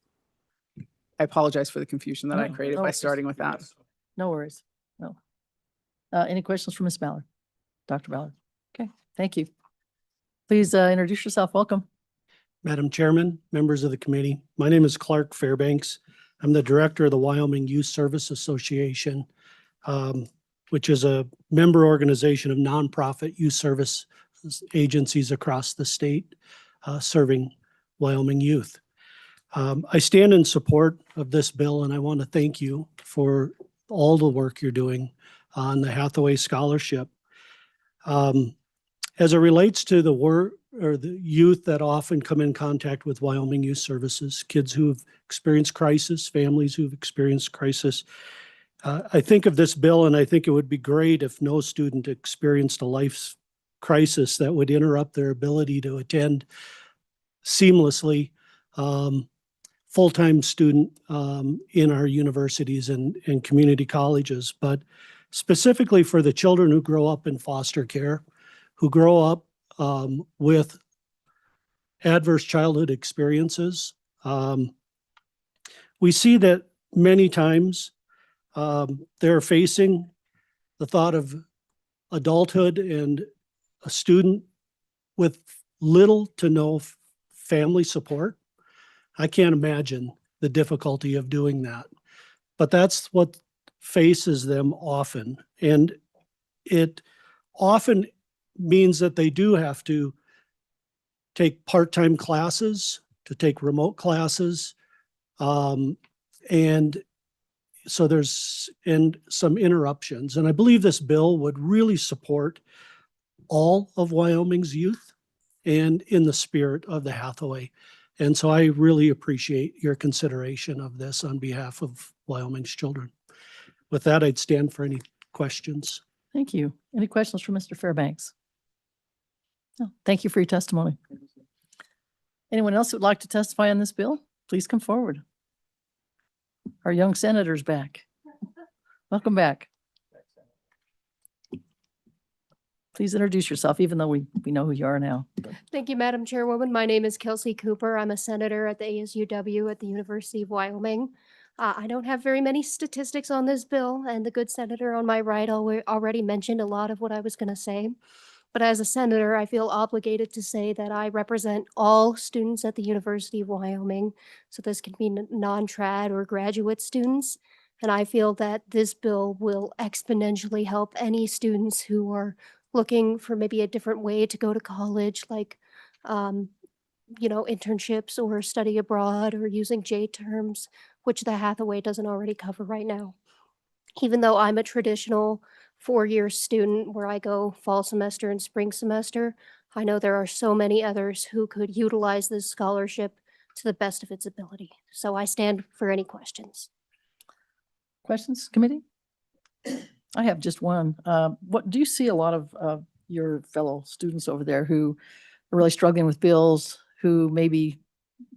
I apologize for the confusion that I No, created no by worries. starting with that. No worries. No. Any questions for Ms. Ballard? Dr. Ballard? Okay, thank you. Please introduce yourself. Welcome. Madam Chairman, members of the committee, my name is Clark Fairbanks. I'm the director of the Wyoming Youth Service Association, which is a member organization of nonprofit youth service agencies across the state serving Wyoming youth. I stand in support of this bill, and I want to thank you for all the work you're doing on the Hathaway Scholarship. As it relates to the youth that often come in contact with Wyoming Youth Services, kids who have experienced crisis, families who've experienced crisis, I think of this bill and I think it would be great if no student experienced a life crisis that would interrupt their ability to attend seamlessly full-time student in our universities and community colleges. But specifically for the children who grow up in foster care, who grow up with adverse childhood experiences, we see that many times they're facing the thought of adulthood and a student with little to no family support. I can't imagine the difficulty of doing that, but that's what faces them often. And it often means that they do have to take part-time classes, to take remote classes. And so there's some interruptions. And I believe this bill would really support all of Wyoming's youth and in the spirit of the Hathaway. And so I really appreciate your consideration of this on behalf of Wyoming's children. With that, I'd stand for any questions. Thank you. Any questions for Mr. Fairbanks? No, thank you for your testimony. Anyone else who would like to testify on this bill? Please come forward. Our young senator's back. Welcome back. Please introduce yourself, even though we know who you are now. Thank you, Madam Chairwoman. My name is Kelsey Cooper. I'm a senator at the ASUW at the University of Wyoming. I don't have very many statistics on this bill, and the good senator on my right already mentioned a lot of what I was going to say. But as a senator, I feel obligated to say that I represent all students at the University of Wyoming. So this could be non-trad or graduate students. And I feel that this bill will exponentially help any students who are looking for maybe a different way to go to college, like, internships or study abroad or using J terms, which the Hathaway doesn't already cover right now. Even though I'm a traditional 4-year student where I go fall semester and spring semester, I know there are so many others who could utilize this scholarship to the best of its ability. So I stand for any questions. Questions, committee? I have just one. What do you see a lot of your fellow students over there who are really struggling with bills, who maybe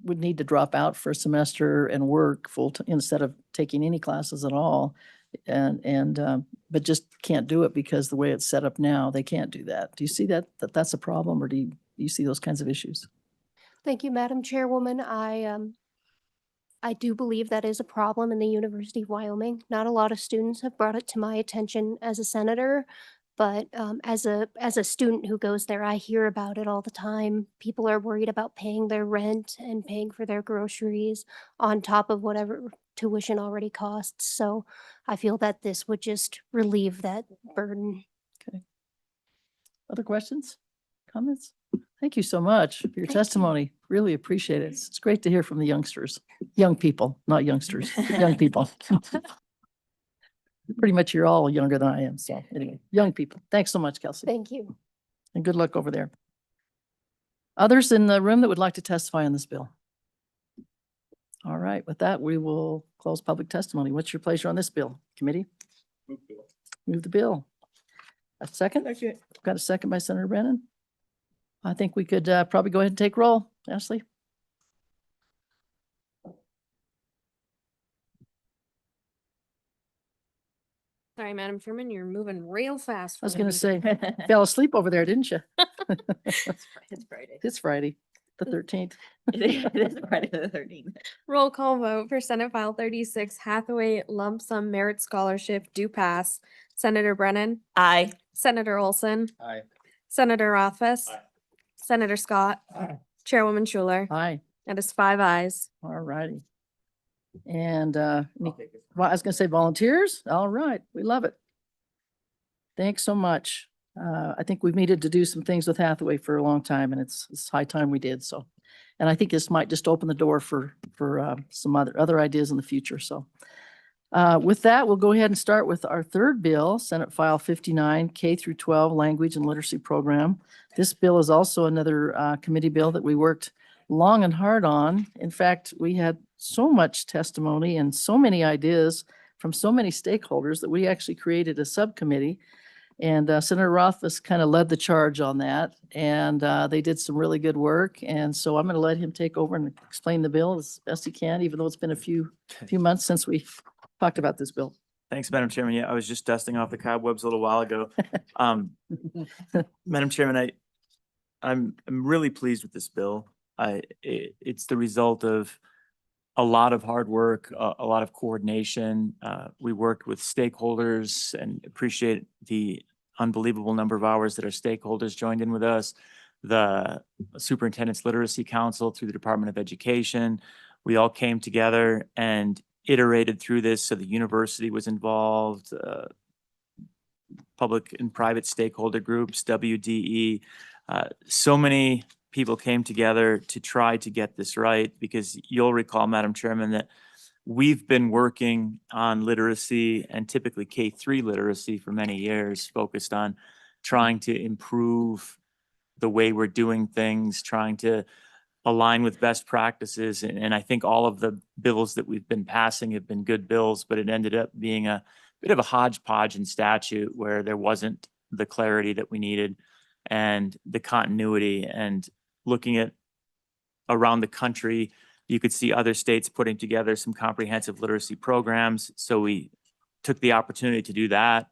would need to drop out for a semester and work full time instead of taking any classes at all, but just can't do it because the way it's set up now, they can't do that. Do you see that's a problem, or do you see those kinds of issues? Thank you, Madam Chairwoman. I do believe that is a problem in the University of Wyoming. Not a lot of students have brought it to my attention as a senator, but as a student who goes there, I hear about it all the time. People are worried about paying their rent and paying for their groceries on top of whatever tuition already costs. So I feel that this would just relieve that burden. Okay. Other questions, comments? Thank you so much for your testimony. Really appreciate it. It's great to hear from the youngsters, young people, not youngsters, young people. Pretty much you're all younger than I am. So anyway, young people. Thanks so much, Kelsey. Thank you. And good luck over there. Others in the room that would like to testify on this bill? All right, with that, we will close public testimony. What's your pleasure on this bill, committee? Move the bill. A second? Got a second by Senator Brennan. I think we could probably go ahead and take roll. Ashley? Sorry, Madam Chairman, you're moving real fast. I was for going me. to say, fell asleep over there, didn't you? It's Friday. It's Friday, the 13th. It is Friday the 13th. Roll call vote for Senate File 36 Hathaway Lump Sum Merit Scholarship do pass. Senator Brennan, Aye. Senator Olson, Aye. Senator Rothfuss, Senator Scott, Chairwoman Schuler. Aye. That is 5 ayes. All righty. And I was going to say volunteers. All right. We love it. Thanks so much. I think we've needed to do some things with Hathaway for a long time, and it's high time we did so. And I think this might just open the door for some other ideas in the future. So with that, we'll go ahead and start with our third bill, Senate File 59, K through 12 Language and Literacy Program. This bill is also another committee bill that we worked long and hard on. In fact, we had so much testimony and so many ideas from so many stakeholders that we actually created a subcommittee. And Senator Rothfuss kind of led the charge on that, and they did some really good work. And so I'm going to let him take over and explain the bill as best he can, even though it's been a few months since we talked about this bill. Thanks, Madam Chairman. Yeah, I was just dusting off the cobwebs a little while ago. Madam Chairman, I'm really pleased with this bill. It's the result of a lot of hard work, a lot of coordination. We worked with stakeholders and appreciate the unbelievable number of hours that our stakeholders joined in with us. The Superintendent's Literacy Council through the Department of Education. We all came together and iterated through this. So the university was involved, public and private stakeholder groups, WDE. So many people came together to try to get this right, because you'll recall, Madam Chairman, that we've been working on literacy and typically K-3 literacy for many years, focused on trying to improve the way we're doing things, trying to align with best practices. And I think all of the bills that we've been passing have been good bills, but it ended up being a bit of a hodgepodge in statute where there wasn't the clarity that we needed and the continuity. And looking at around the country, you could see other states putting together some comprehensive literacy programs. So we took the opportunity to do that.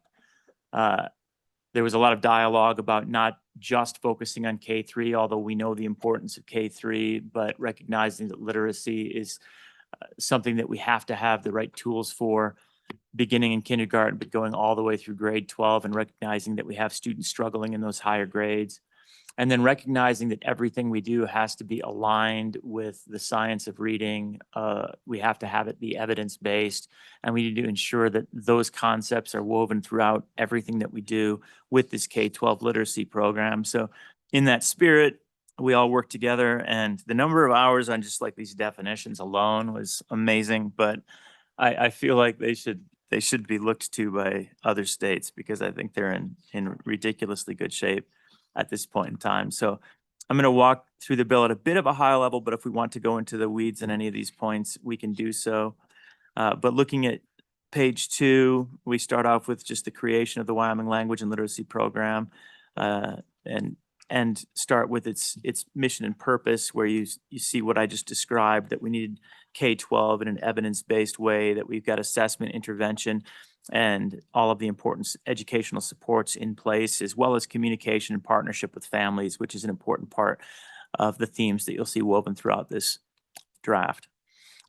There was a lot of dialogue about not just focusing on K-3, although we know the importance of K-3, but recognizing that literacy is something that we have to have the right tools for, beginning in kindergarten, but going all the way through grade 12, and recognizing that we have students struggling in those higher grades. And then recognizing that everything we do has to be aligned with the science of reading. We have to have it be evidence-based, and we need to ensure that those concepts are woven throughout everything that we do with this K-12 literacy program. So in that spirit, we all worked together, and the number of hours on just like these definitions alone was amazing. But I feel like they should be looked to by other states, because I think they're in ridiculously good shape at this point in time. So I'm going to walk through the bill at a bit of a high level, but if we want to go into the weeds in any of these points, we can do so. But looking at page 2, we start off with just the creation of the Wyoming Language and Literacy Program, and start with its mission and purpose, where you see what I just described, that we need K-12 in an evidence-based way, that we've got assessment, intervention, and all of the important educational supports in place, as well as communication and partnership with families, which is an important part of the themes that you'll see woven throughout this draft.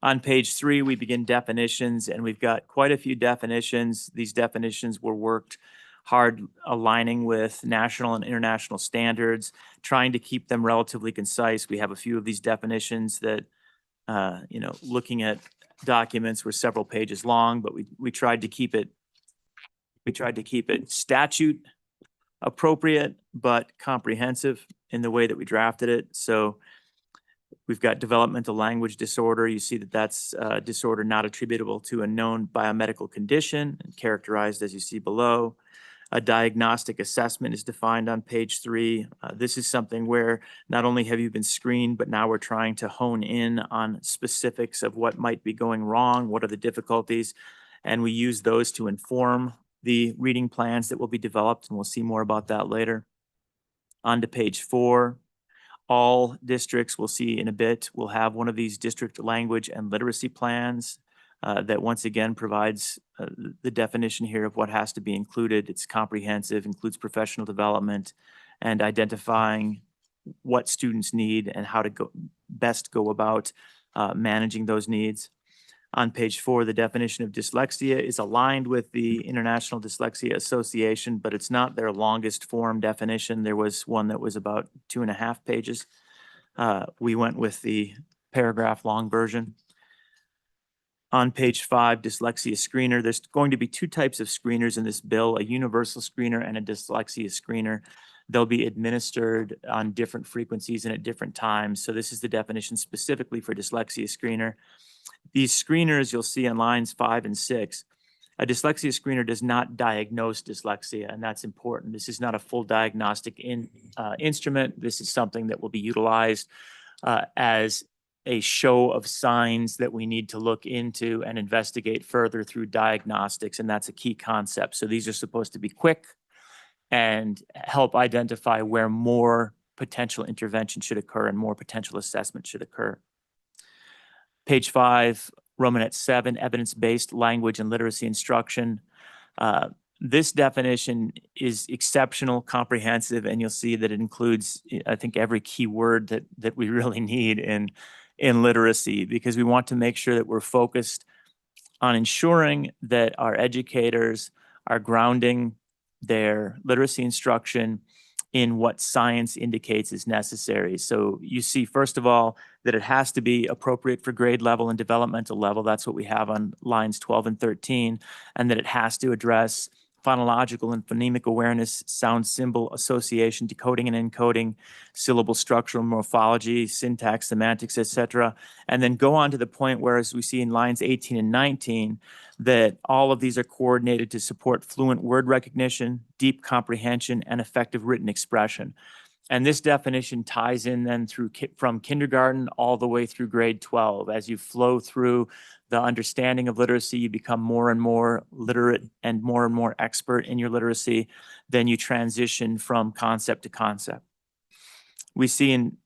On page 3, we begin definitions, and we've got quite a few definitions. These definitions were worked hard aligning with national and international standards, trying to keep them relatively concise. We have a few of these definitions that, looking at documents were several pages long, but we tried to keep it statute appropriate, but comprehensive in the way that we drafted it. So we've got developmental language disorder. You see that that's a disorder not attributable to a known biomedical condition, and characterized as you see below. A diagnostic assessment is defined on page 3. This is something where not only have you been screened, but now we're trying to hone in on specifics of what might be going wrong, what are the difficulties, and we use those to inform the reading plans that will be developed, and we'll see more about that later. On to page 4. All districts, we'll see in a bit, will have one of these district language and literacy plans that once again provides the definition here of what has to be included. It's comprehensive, includes professional development and identifying what students need and how to best go about managing those needs. On page 4, the definition of dyslexia is aligned with the International Dyslexia Association, but it's not their longest form definition. There was one that was about 2.5 pages. We went with the paragraph long version. On page 5, dyslexia screener. There's going to be 2 types of screeners in this bill, a universal screener and a dyslexia screener. They'll be administered on different frequencies and at different times. So this is the definition specifically for dyslexia screener. These screeners you'll see on lines 5 and 6. A dyslexia screener does not diagnose dyslexia, and that's important. This is not a full diagnostic instrument. This is something that will be utilized as a show of signs that we need to look into and investigate further through diagnostics, and that's a key concept. So these are supposed to be quick and help identify where more potential intervention should occur and more potential assessment should occur. Page 5, Romanet 7, evidence-based language and literacy instruction. This definition is exceptional, comprehensive, and you'll see that it includes, I think, every key word that we really need in literacy, because we want to make sure that we're focused on ensuring that our educators are grounding their literacy instruction in what science indicates is necessary. So you see, first of all, that it has to be appropriate for grade level and developmental level. That's what we have on lines 12 and 13, and that it has to address phonological and phonemic awareness, sound symbol association, decoding and encoding, syllable structural morphology, syntax, semantics, etc. And then go on to the point where, as we see in lines 18 and 19, that all of these are coordinated to support fluent word recognition, deep comprehension, and effective written expression. And this definition ties in then through from kindergarten all the way through grade 12. As you flow through the understanding of literacy, you become more and more literate and more expert in your literacy. Then you transition from concept to concept. We see in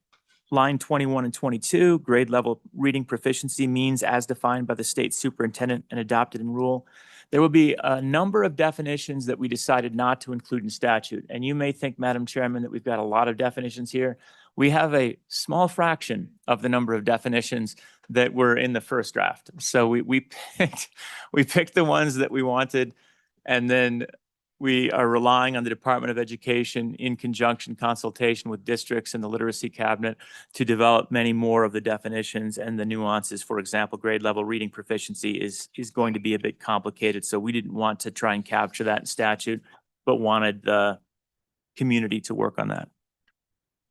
line 21 and 22, grade level reading proficiency means as defined by the state superintendent and adopted in rule. There will be a number of definitions that we decided not to include in statute. And you may think, Madam Chairman, that we've got a lot of definitions here. We have a small fraction of the number of definitions that were in the first draft. So we picked the ones that we wanted, and then we are relying on the Department of Education in consultation with districts and the literacy cabinet to develop many more of the definitions and the nuances. For example, grade level reading proficiency is going to be a bit complicated. So we didn't want to try and capture that in statute, but wanted the community to work on that.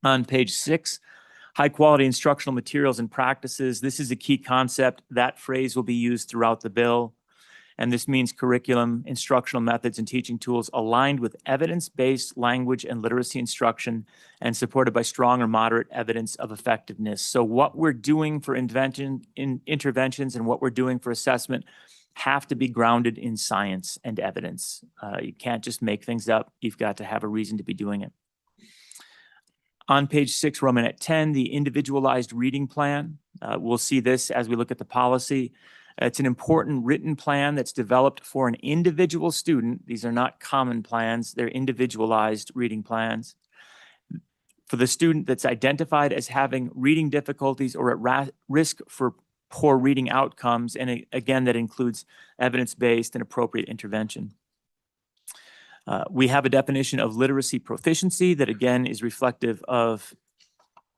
On page 6, high quality instructional materials and practices. This is a key concept. That phrase will be used throughout the bill. And this means curriculum, instructional methods, and teaching tools aligned with evidence-based language and literacy instruction and supported by strong or moderate evidence of effectiveness. So what we're doing for interventions and what we're doing for assessment have to be grounded in science and evidence. You can't just make things up. You've got to have a reason to be doing it. On page 6, Romanet 10, the individualized reading plan. We'll see this as we look at the policy. It's an important written plan that's developed for an individual student. These are not common plans. They're individualized reading plans. For the student that's identified as having reading difficulties or at risk for poor reading outcomes, and again, that includes evidence-based and appropriate intervention. We have a definition of literacy proficiency that again is reflective of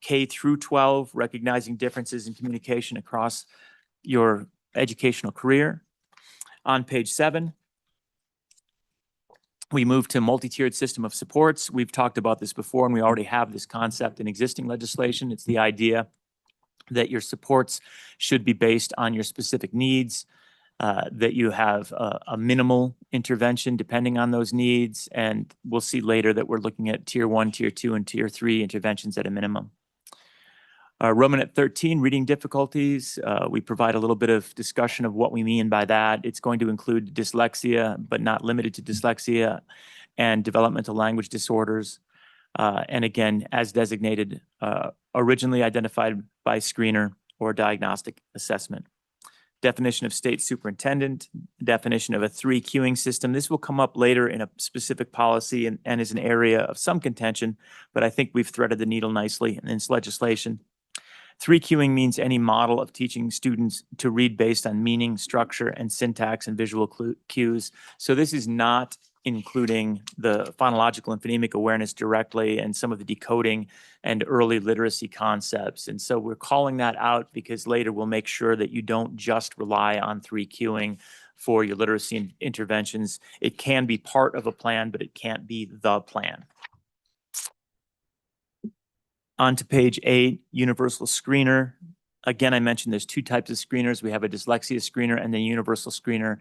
K through 12, recognizing differences in communication across your educational career. On page 7, we move to multi-tiered system of supports. We've talked about this before, and we already have this concept in existing legislation. It's the idea that your supports should be based on your specific needs, that you have a minimal intervention depending on those needs. And we'll see later that we're looking at tier 1, tier 2, and tier 3 interventions at a minimum. Romanet 13, reading difficulties. We provide a little bit of discussion of what we mean by that. It's going to include dyslexia, but not limited to dyslexia, and developmental language disorders. And again, as designated, originally identified by screener or diagnostic assessment. Definition of state superintendent, definition of a 3 queuing system. This will come up later in a specific policy and is an area of some contention, but I think we've threaded the needle nicely in this legislation. 3 queuing means any model of teaching students to read based on meaning, structure, and syntax and visual cues. So this is not including the phonological and phonemic awareness directly and some of the decoding and early literacy concepts. And so we're calling that out because later we'll make sure that you don't just rely on 3 queuing for your literacy interventions. It can be part of a plan, but it can't be the plan. On to page 8, universal screener. Again, I mentioned there's two types of screeners. We have a dyslexia screener and then a universal screener.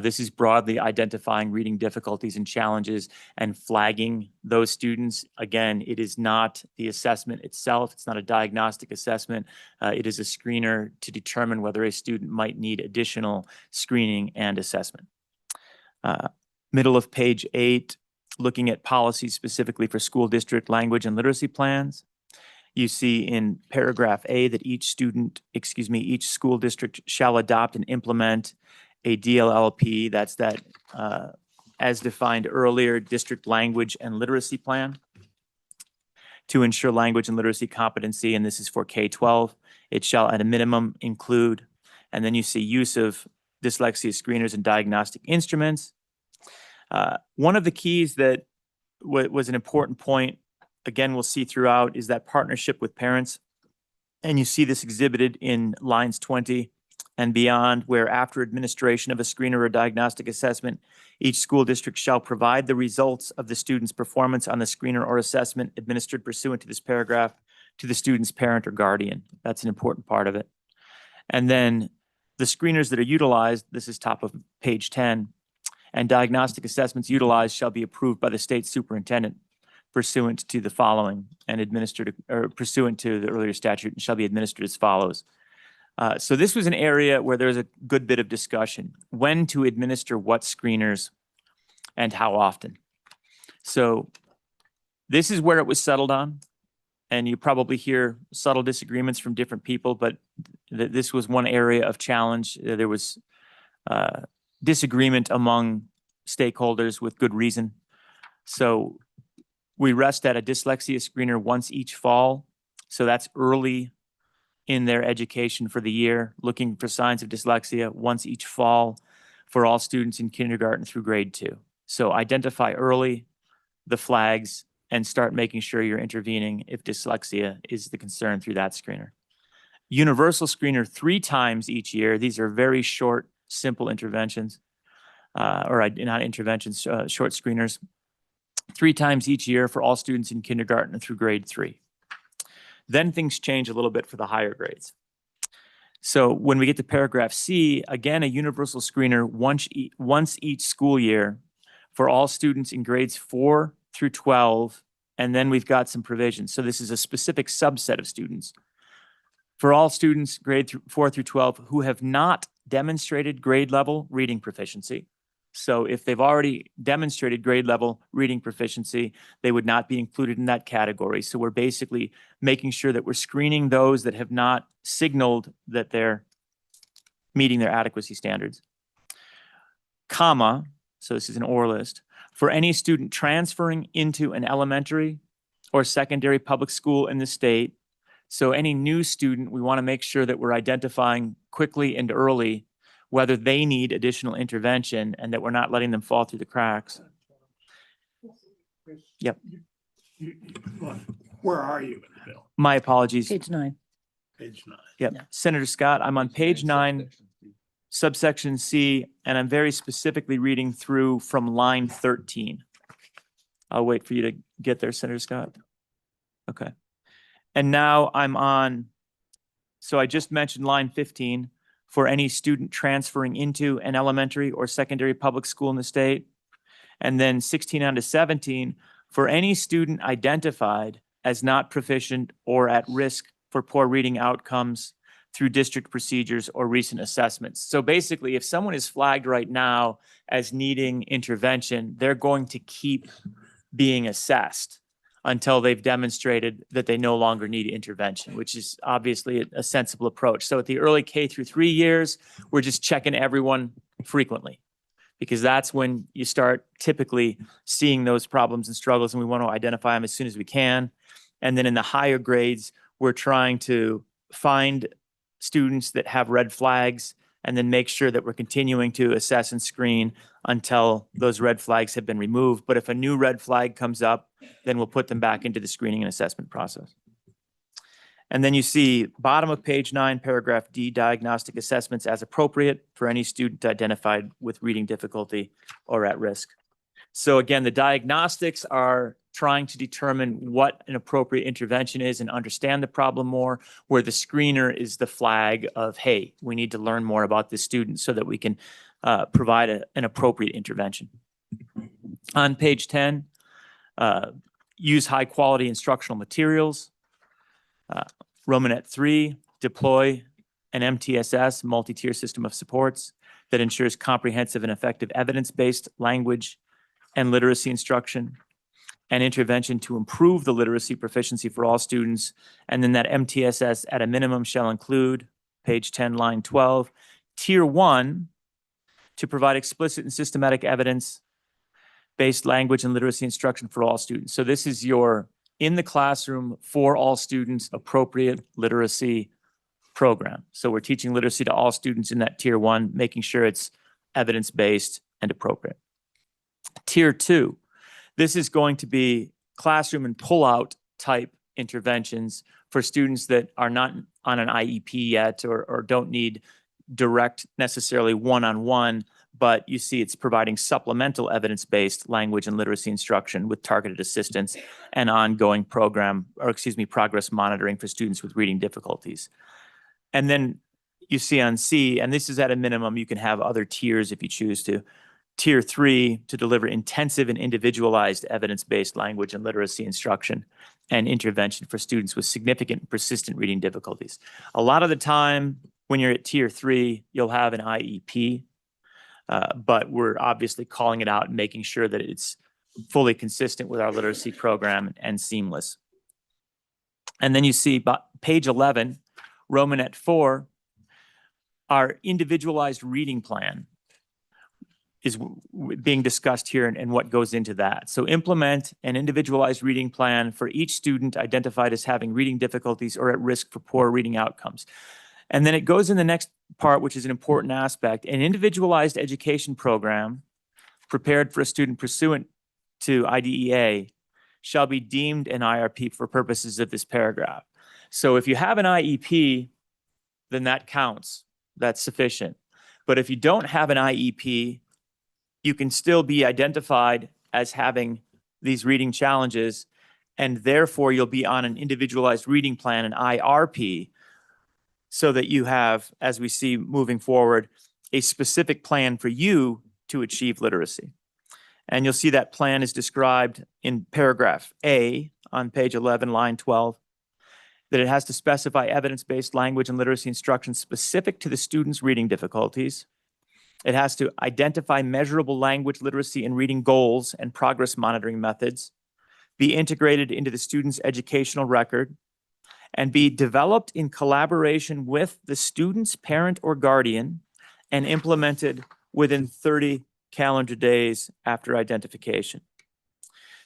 This is broadly identifying reading difficulties and challenges and flagging those students. Again, it is not the assessment itself. It's not a diagnostic assessment. It is a screener to determine whether a student might need additional screening and assessment. Middle of page 8, looking at policies specifically for school district language and literacy plans. You see in paragraph A that each school district shall adopt and implement a DLLP, that's that as defined earlier, district language and literacy plan to ensure language and literacy competency, and this is for K-12. It shall at a minimum include, and then you see use of dyslexia screeners and diagnostic instruments. One of the keys that was an important point, again, we'll see throughout, is that partnership with parents. And you see this exhibited in lines 20 and beyond, where after administration of a screener or diagnostic assessment, each school district shall provide the results of the student's performance on the screener or assessment administered pursuant to this paragraph to the student's parent or guardian. That's an important part of it. And then the screeners that are utilized, this is top of page 10, and diagnostic assessments utilized shall be approved by the state superintendent pursuant to the following and administered, or pursuant to the earlier statute, and shall be administered as follows. So this was an area where there was a good bit of discussion, when to administer what screeners and how often. So this is where it was settled on, and you probably hear subtle disagreements from different people, but this was one area of challenge. There was disagreement among stakeholders with good reason. So we rest at a dyslexia screener once each fall. So that's early in their education for the year, looking for signs of dyslexia once each fall for all students in kindergarten through grade 2. So identify early the flags and start making sure you're intervening if dyslexia is the concern through that screener. Universal screener 3 times each year. These are very short, simple interventions, or not interventions, short screeners. 3 times each year for all students in kindergarten through grade 3. Then things change a little bit for the higher grades. So when we get to paragraph C, again, a universal screener once each school year for all students in grades 4 through 12, and then we've got some provisions. So this is a specific subset of students. For all students grade 4 through 12 who have not demonstrated grade level reading proficiency. So if they've already demonstrated grade level reading proficiency, they would not be included in that category. So we're basically making sure that we're screening those that have not signaled that they're meeting their adequacy standards. Comma, so this is an or list, for any student transferring into an elementary or secondary public school in the state. So any new student, we want to make sure that we're identifying quickly and early whether they need additional intervention and that we're not letting them fall through the cracks. Yep. Where are you in the bill? My apologies. Page 9. Page 9. Yep. Yeah. Senator Scott, I'm on page 9, subsection C, and I'm very specifically reading through from line 13. I'll wait for you to get there, Senator Scott. Okay. And now I'm on, so I just mentioned line 15, for any student transferring into an elementary or secondary public school in the state. And then 16 on to 17, for any student identified as not proficient or at risk for poor reading outcomes through district procedures or recent assessments. So basically, if someone is flagged right now as needing intervention, they're going to keep being assessed until they've demonstrated that they no longer need intervention, which is obviously a sensible approach. So at the early K through 3 years, we're just checking everyone frequently, because that's when you start typically seeing those problems and struggles, and we want to identify them as soon as we can. And then in the higher grades, we're trying to find students that have red flags and then make sure that we're continuing to assess and screen until those red flags have been removed. But if a new red flag comes up, then we'll put them back into the screening and assessment process. And then you see bottom of page 9, paragraph D, diagnostic assessments as appropriate for any student identified with reading difficulty or at risk. So again, the diagnostics are trying to determine what an appropriate intervention is and understand the problem more, where the screener is the flag of, hey, we need to learn more about this student so that we can provide an appropriate intervention. On page 10, use high quality instructional materials. Romanet 3, deploy an MTSS, multi-tier system of supports, that ensures comprehensive and effective evidence-based language and literacy instruction and intervention to improve the literacy proficiency for all students. And then that MTSS at a minimum shall include, page 10, line 12, tier 1 to provide explicit and systematic evidence-based language and literacy instruction for all students. So this is your in the classroom for all students appropriate literacy program. So we're teaching literacy to all students in that tier 1, making sure it's evidence-based and appropriate. Tier 2, this is going to be classroom and pull-out type interventions for students that are not on an IEP yet or don't need direct necessarily one-on-one, but you see it's providing supplemental evidence-based language and literacy instruction with targeted assistance and ongoing progress monitoring for students with reading difficulties. And then you see on C, and this is at a minimum, you can have other tiers if you choose to. Tier 3 to deliver intensive and individualized evidence-based language and literacy instruction and intervention for students with significant and persistent reading difficulties. A lot of the time when you're at tier 3, you'll have an IEP, but we're obviously calling it out and making sure that it's fully consistent with our literacy program and seamless. And then you see page 11, Romanet 4, our individualized reading plan is being discussed here and what goes into that. So implement an individualized reading plan for each student identified as having reading difficulties or at risk for poor reading outcomes. And then it goes in the next part, which is an important aspect. An individualized education program prepared for a student pursuant to IDEA shall be deemed an IRP for purposes of this paragraph. So if you have an IEP, then that counts. That's sufficient. But if you don't have an IEP, you can still be identified as having these reading challenges, and therefore you'll be on an individualized reading plan, an IRP, so that you have, as we see moving forward, a specific plan for you to achieve literacy. And you'll see that plan is described in paragraph A on page 11, line 12, that it has to specify evidence-based language and literacy instruction specific to the student's reading difficulties. It has to identify measurable language literacy and reading goals and progress monitoring methods, be integrated into the student's educational record, and be developed in collaboration with the student's parent or guardian and implemented within 30 calendar days after identification.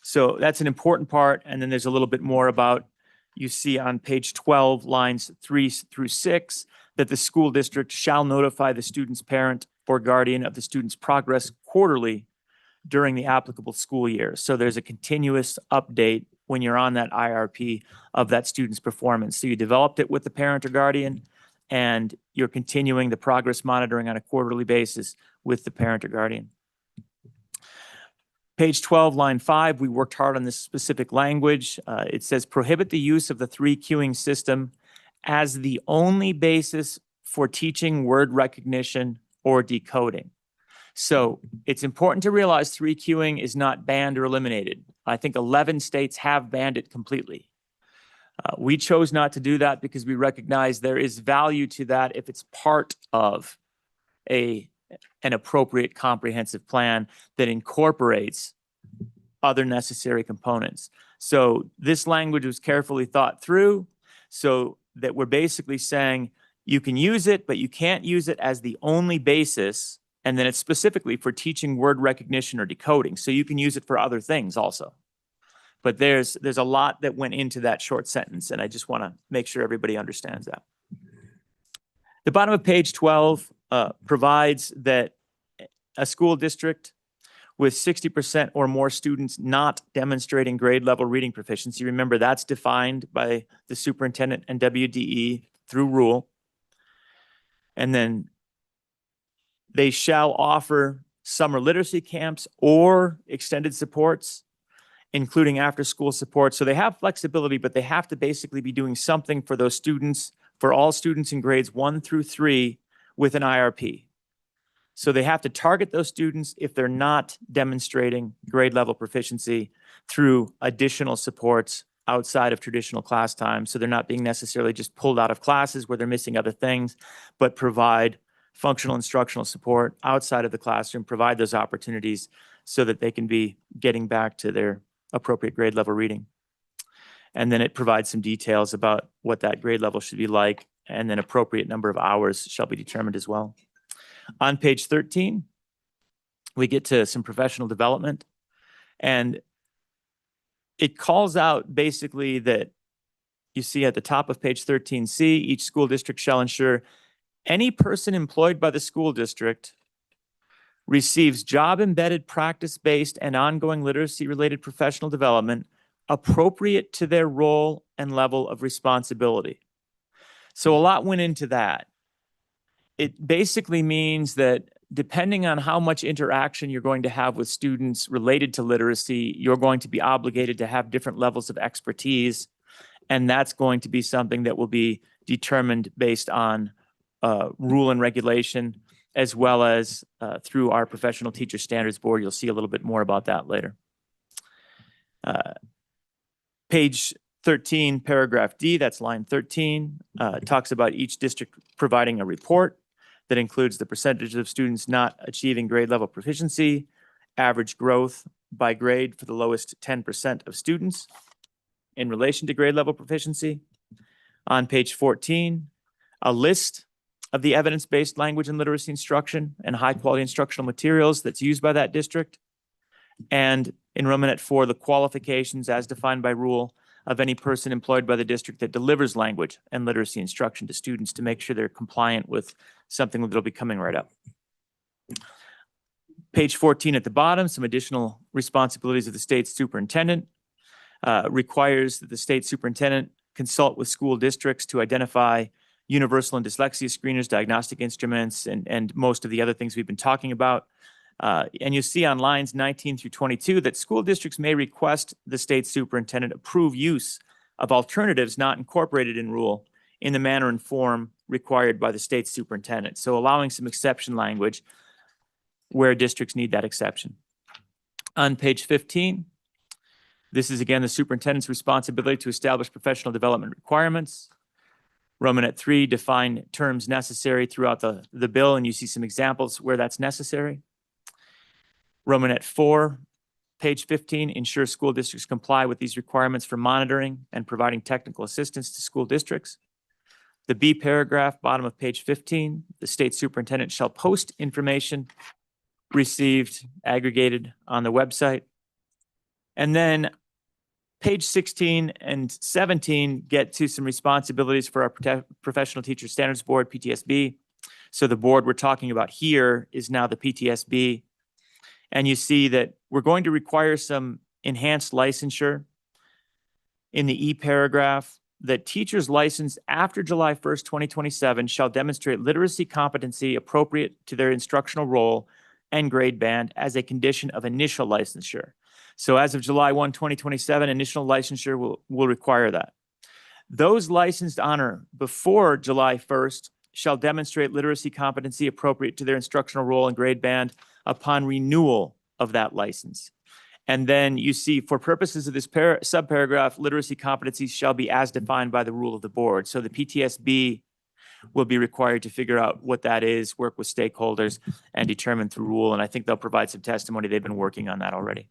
So that's an important part. And then there's a little bit more about, you see on page 12, lines 3 through 6, that the school district shall notify the student's parent or guardian of the student's progress quarterly during the applicable school year. So there's a continuous update when you're on that IRP of that student's performance. So you developed it with the parent or guardian, and you're continuing the progress monitoring on a quarterly basis with the parent or guardian. Page 12, line 5, we worked hard on this specific language. It says prohibit the use of the 3 queuing system as the only basis for teaching word recognition or decoding. So it's important to realize 3 queuing is not banned or eliminated. I think 11 states have banned it completely. We chose not to do that because we recognize there is value to that if it's part of an appropriate comprehensive plan that incorporates other necessary components. So this language was carefully thought through so that we're basically saying you can use it, but you can't use it as the only basis. And then it's specifically for teaching word recognition or decoding. So you can use it for other things also. But there's a lot that went into that short sentence, and I just want to make sure everybody understands that. The bottom of page 12 provides that a school district with 60% or more students not demonstrating grade level reading proficiency, remember that's defined by the superintendent and WDE through rule, and then they shall offer summer literacy camps or extended supports including after-school support. So they have flexibility, but they have to basically be doing something for those students, for all students in grades 1 through 3 with an IRP. So they have to target those students if they're not demonstrating grade level proficiency through additional supports outside of traditional class time. So they're not being necessarily just pulled out of classes where they're missing other things, but provide functional instructional support outside of the classroom, provide those opportunities so that they can be getting back to their appropriate grade level reading. And then it provides some details about what that grade level should be like, and then appropriate number of hours shall be determined as well. On page 13, we get to some professional development, and it calls out basically that you see at the top of page 13C, each school district shall ensure any person employed by the school district receives job-embedded, practice-based, and ongoing literacy-related professional development appropriate to their role and level of responsibility. So a lot went into that. It basically means that depending on how much interaction you're going to have with students related to literacy, you're going to be obligated to have different levels of expertise. And that's going to be something that will be determined based on rule and regulation, as well as through our Professional Teacher Standards Board. You'll see a little bit more about that later. Page 13, paragraph D, that's line 13, talks about each district providing a report that includes the percentage of students not achieving grade level proficiency, average growth by grade for the lowest 10% of students in relation to grade level proficiency. On page 14, a list of the evidence-based language and literacy instruction and high-quality instructional materials that's used by that district. And in Romanet 4, the qualifications as defined by rule of any person employed by the district that delivers language and literacy instruction to students to make sure they're compliant with something that'll be coming right up. Page 14 at the bottom, some additional responsibilities of the state superintendent. Requires that the state superintendent consult with school districts to identify universal and dyslexia screeners, diagnostic instruments, and most of the other things we've been talking about. And you see on lines 19 through 22 that school districts may request the state superintendent approve use of alternatives not incorporated in rule in the manner and form required by the state superintendent. So allowing some exception language where districts need that exception. On page 15, this is again the superintendent's responsibility to establish professional development requirements. Romanet 3, define terms necessary throughout the bill, and you see some examples where that's necessary. Romanet 4, page 15, ensure school districts comply with these requirements for monitoring and providing technical assistance to school districts. The B paragraph, bottom of page 15, the state superintendent shall post information received, aggregated on the website. And then page 16 and 17 get to some responsibilities for our Professional Teacher Standards Board, PTSB. So the board we're talking about here is now the PTSB. And you see that we're going to require some enhanced licensure in the E paragraph that teachers licensed after July 1st, 2027 shall demonstrate literacy competency appropriate to their instructional role and grade band as a condition of initial licensure. So as of July 1, 2027, initial licensure will require that. Those licensed on or before July 1st shall demonstrate literacy competency appropriate to their instructional role and grade band upon renewal of that license. And then you see, for purposes of this subparagraph, literacy competencies shall be as defined by the rule of the board. So the PTSB will be required to figure out what that is, work with stakeholders, and determine through rule. And I think they'll provide some testimony. They've been working on that already.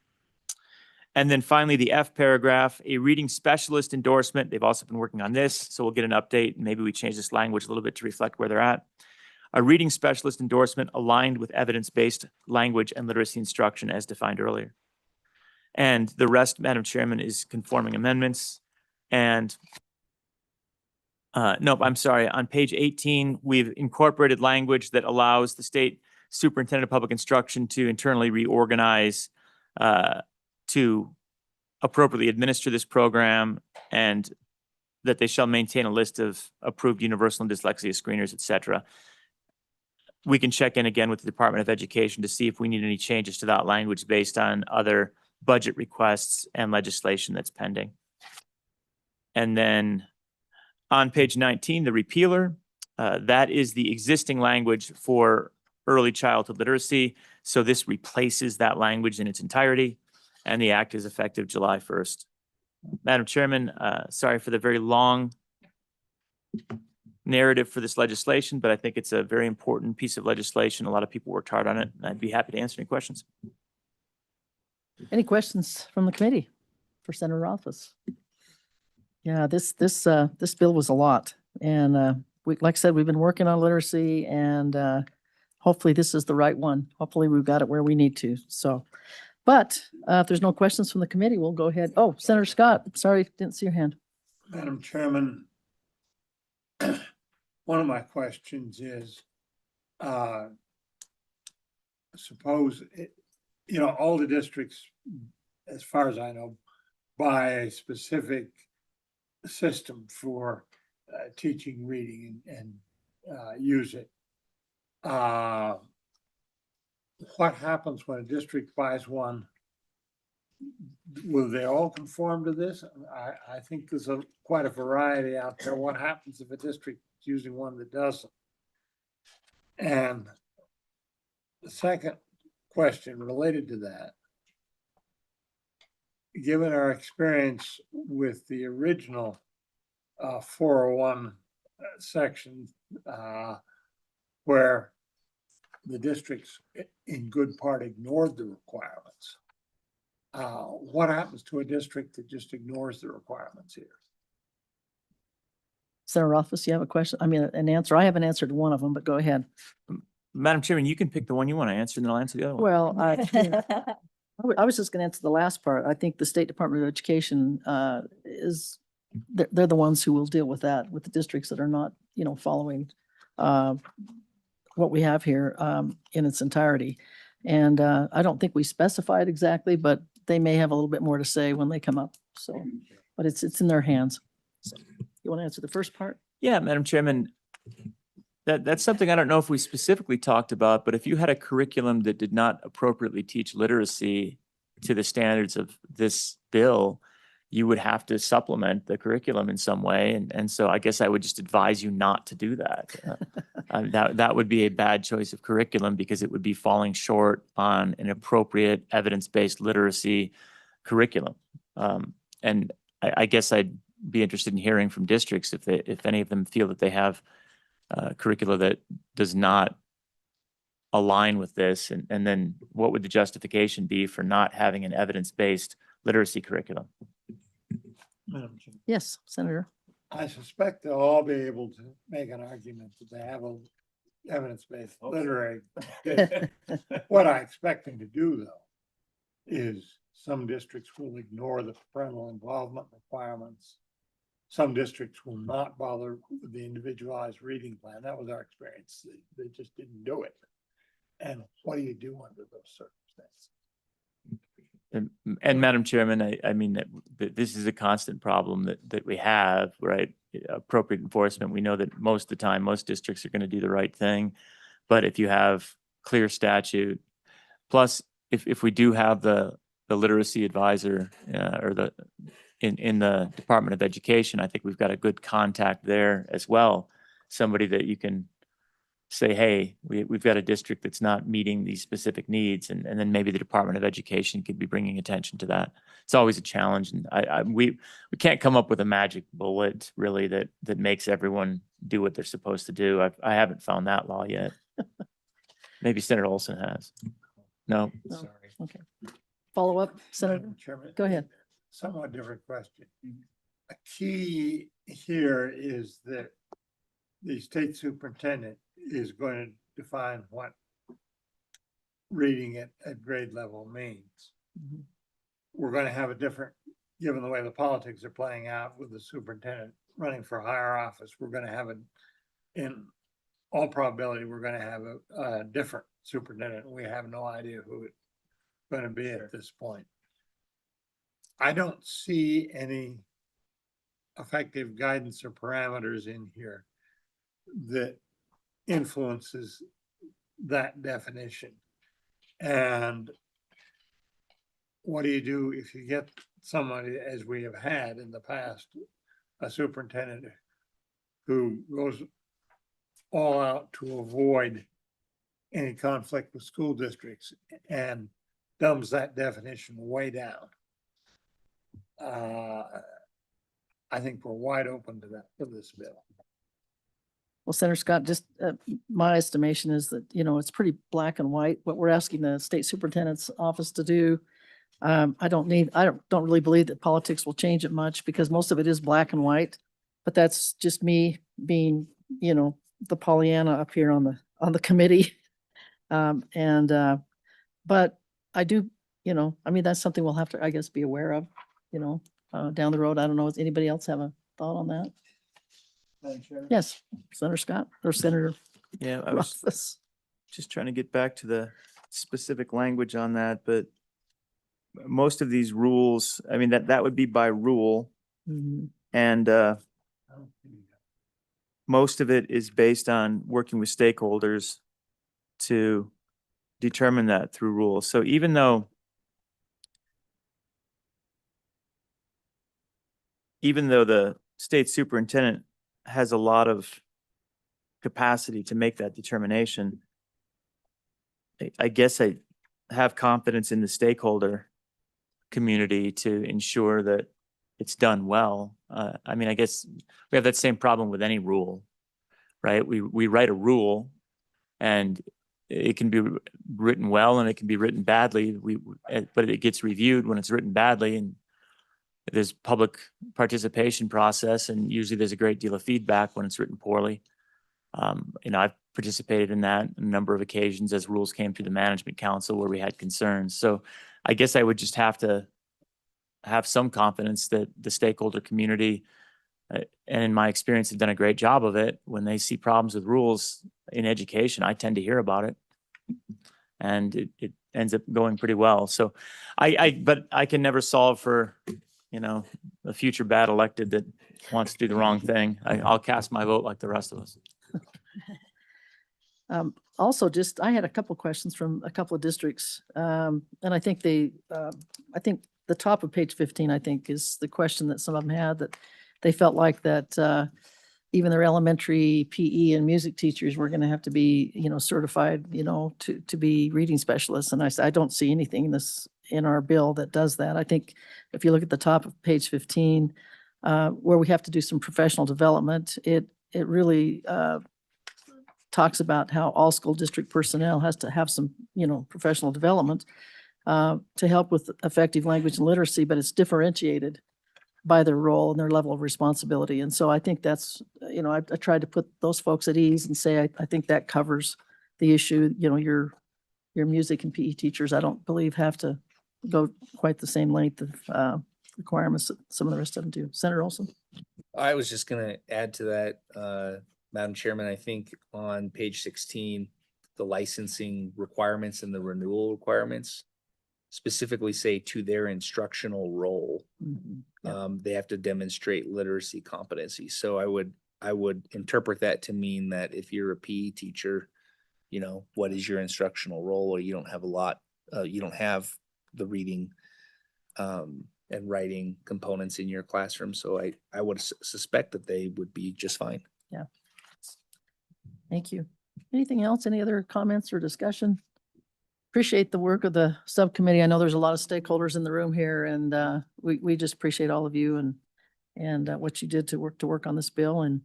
And then finally, the F paragraph, a reading specialist endorsement. They've also been working on this, so we'll get an update. Maybe we change this language a little bit to reflect where they're at. A reading specialist endorsement aligned with evidence-based language and literacy instruction as defined earlier. And the rest, Madam Chairman, is conforming amendments. And nope, I'm sorry. On page 18, we've incorporated language that allows the state superintendent of public instruction to internally reorganize to appropriately administer this program, and that they shall maintain a list of approved universal and dyslexia screeners, et cetera. We can check in again with the Department of Education to see if we need any changes to that language based on other budget requests and legislation that's pending. And then on page 19, the repealer, that is the existing language for early childhood literacy. So this replaces that language in its entirety, and the act is effective July 1st. Madam Chairman, sorry for the very long narrative for this legislation, but I think it's a very important piece of legislation. A lot of people worked hard on it, and I'd be happy to answer any questions. Any questions from the committee for Senator Rothfuss? Yeah, this bill was a lot. And like I said, we've been working on literacy, and hopefully this is the right one. Hopefully we've got it where we need to. So, but if there's no questions from the committee, we'll go ahead. Oh, Senator Scott, sorry, didn't see your hand. Madam Chairman, one of my questions is, suppose, all the districts, as far as I know, buy a specific system for teaching reading and use it. What happens when a district buys one? Will they all conform to this? I think there's quite a variety out there. What happens if a district is using one that doesn't? And the second question related to that, given our experience with the original 401 section, where the districts in good part ignored the requirements, what happens to a district that just ignores the requirements here? Senator Rothfuss, you have a question? I mean, an answer. I haven't answered one of them, but go ahead. Madam Chairman, you can pick the one you want to answer, and then I'll answer the other one. Well, I was just going to answer the last part. I think the State Department of Education they're the ones who will deal with that, with the districts that are not, following what we have here in its entirety. And I don't think we specified exactly, but they may have a little bit more to say when they come up. So, but it's in their hands. So, you want to answer the first part? Yeah, Madam Chairman, that's something I don't know if we specifically talked about, but if you had a curriculum that did not appropriately teach literacy to the standards of this bill, you would have to supplement the curriculum in some way. And so I guess I would just advise you not to do that. That would be a bad choice of curriculum because it would be falling short on an appropriate evidence-based literacy curriculum. And I guess I'd be interested in hearing from districts if any of them feel that they have curricula that does not align with this, and then what would the justification be for not having an evidence-based literacy curriculum? Madam Chair, Yes, Senator. I suspect they'll all be able to make an argument that they have a evidence-based literary. What I expect them to do, though, is some districts will ignore the parental involvement requirements. Some districts will not bother with the individualized reading plan. That was our experience. They just didn't do it. And what do you do under those circumstances? And Madam Chairman, I mean, that this is a constant problem that we have, right? Appropriate enforcement. We know that most of the time, most districts are going to do the right thing. But if you have clear statute, plus if we do have the literacy advisor or in the Department of Education, I think we've got a good contact there as well. Somebody that you can say, hey, we've got a district that's not meeting these specific needs, and then maybe the Department of Education could be bringing attention to that. It's always a challenge, and we can't come up with a magic bullet really that makes everyone do what they're supposed to do. I haven't found that law yet. Maybe Senator Olson has. No. No. Sorry. Okay. Follow up, Senator. Madam Chairman, Go ahead. somewhat different question. A key here is that the state superintendent is going to define what reading at grade level means. Mhm. We're going to have a different, given the way the politics are playing out with the superintendent running for higher office, we're going to have in all probability, we're going to have a different superintendent. We have no idea who it's going to be at this point. I don't see any effective guidance or parameters in here that influences that definition. And what do you do if you get somebody, as we have had in the past, a superintendent who goes all out to avoid any conflict with school districts and dumbs that definition way down? I think we're wide open to that, for this bill. Well, Senator Scott, just my estimation is that, it's pretty black and white, what we're asking the state superintendent's office to do. I don't really believe that politics will change it much because most of it is black and white. But that's just me being, the Pollyanna up here on the committee. But I do, that's something we'll have to, I guess, be aware of, down the road. I don't know. Does anybody else have a thought on that? Madam Chair? Yes, Senator Scott or Senator Yeah, I was Rothfuss. just trying to get back to the specific language on that, but most of these rules, I mean, that would be by rule. Mhm. And most of it is based on working with stakeholders to determine that through rules. So even though the state superintendent has a lot of capacity to make that determination, I guess I have confidence in the stakeholder community to ensure that it's done well. I mean, I guess we have that same problem with any rule, right? We write a rule and it can be written well and it can be written badly. But it gets reviewed when it's written badly, and there's public participation process, and usually there's a great deal of feedback when it's written poorly. I've participated in that on a number of occasions as rules came through the management council where we had concerns. So I guess I would just have to have some confidence that the stakeholder community, and in my experience, have done a great job of it. When they see problems with rules in education, I tend to hear about it, and it ends up going pretty well. So but I can never solve for, a future bad elected that wants to do the wrong thing. I'll cast my vote like the rest of us. Also, I had a couple questions from a couple of districts. And I think I think the top of page 15, I think, is the question that some of them had, that they felt like that even their elementary PE and music teachers were going to have to be, certified, to be reading specialists. And I said, I don't see anything in our bill that does that. I think if you look at the top of page 15, where we have to do some professional development, it really talks about how all school district personnel has to have some, professional development to help with effective language and literacy, but it's differentiated by their role and their level of responsibility. And so I think that's, I tried to put those folks at ease and say, I think that covers the issue. Your music and PE teachers, I don't believe have to go quite the same length of requirements that some of the rest of them do. Senator Olson? I was just gonna add to that, Madam Chairman, I think on page 16, the licensing requirements and the renewal requirements specifically say to their instructional role. Mhm. Yeah. They have to demonstrate literacy competency. So I would interpret that to mean that if you're a PE teacher, what is your instructional role, or you don't have you don't have the reading and writing components in your classroom. So I would suspect that they would be just fine. Yeah. Thank you. Anything else? Any other comments or discussion? Appreciate the work of the subcommittee. I know there's a lot of stakeholders in the room here, and we just appreciate all of you and what you did to work on this bill. And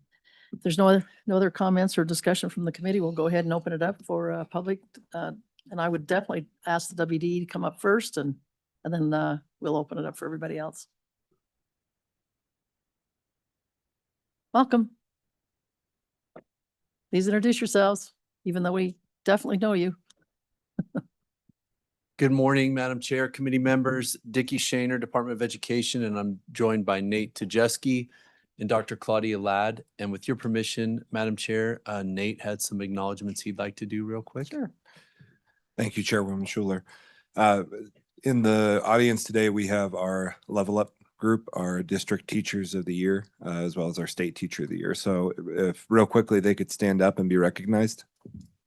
if there's no other comments or discussion from the committee, we'll go ahead and open it up for public. And I would definitely ask the WD to come up first, and then we'll open it up for everybody else. Welcome. Please introduce yourselves, even though we definitely know you. Good morning, Madam Chair, committee members, Dickie Shaner, Department of Education, and I'm joined by Nate Tajeski and Dr. Claudia Ladd. And with your permission, Madam Chair, Nate had some acknowledgements he'd like to do real quick. Sure. Thank you, Chairwoman Schuler. In the audience today, we have our Level Up group, our district teachers of the year, as well as our state teacher of the year. So if real quickly they could stand up and be recognized.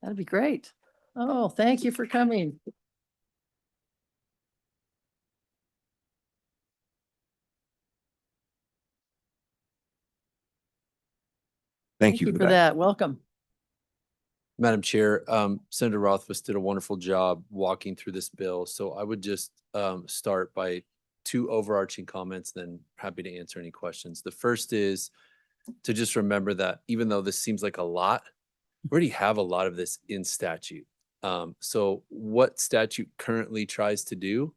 That'd be great. Oh, thank you for coming. Thank you for that. Welcome. Madam Chair, Senator Rothfuss did a wonderful job walking through this bill. So I would just start by two overarching comments, then happy to answer any questions. The first is to just remember that even though this seems like a lot, we already have a lot of this in statute. So what statute currently tries to do,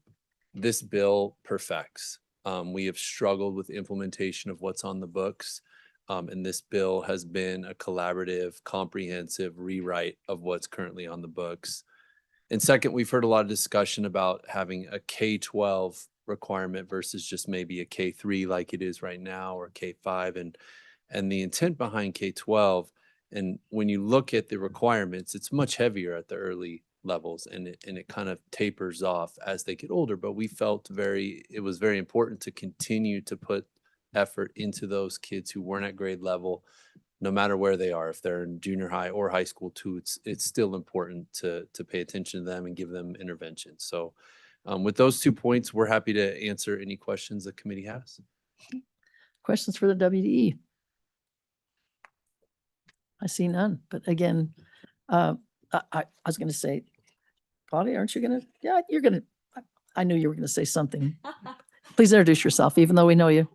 this bill perfects. We have struggled with implementation of what's on the books. And this bill has been a collaborative, comprehensive rewrite of what's currently on the books. And second, we've heard a lot of discussion about having a K-12 requirement versus just maybe a K-3 like it is right now, or K-5. And the intent behind K-12, and when you look at the requirements, it's much heavier at the early levels, and it kind of tapers off as they get older. But we felt it was very important to continue to put effort into those kids who weren't at grade level, no matter where they are. If they're in junior high or high school too, it's still important to pay attention to them and give them intervention. So with those 2 points, we're happy to answer any questions the committee has. Questions for the WDE? I see none, but again, I was going to say, Claudia, aren't you going to? Yeah, you're going to. I knew you were going to say something. Please introduce yourself, even though we know you.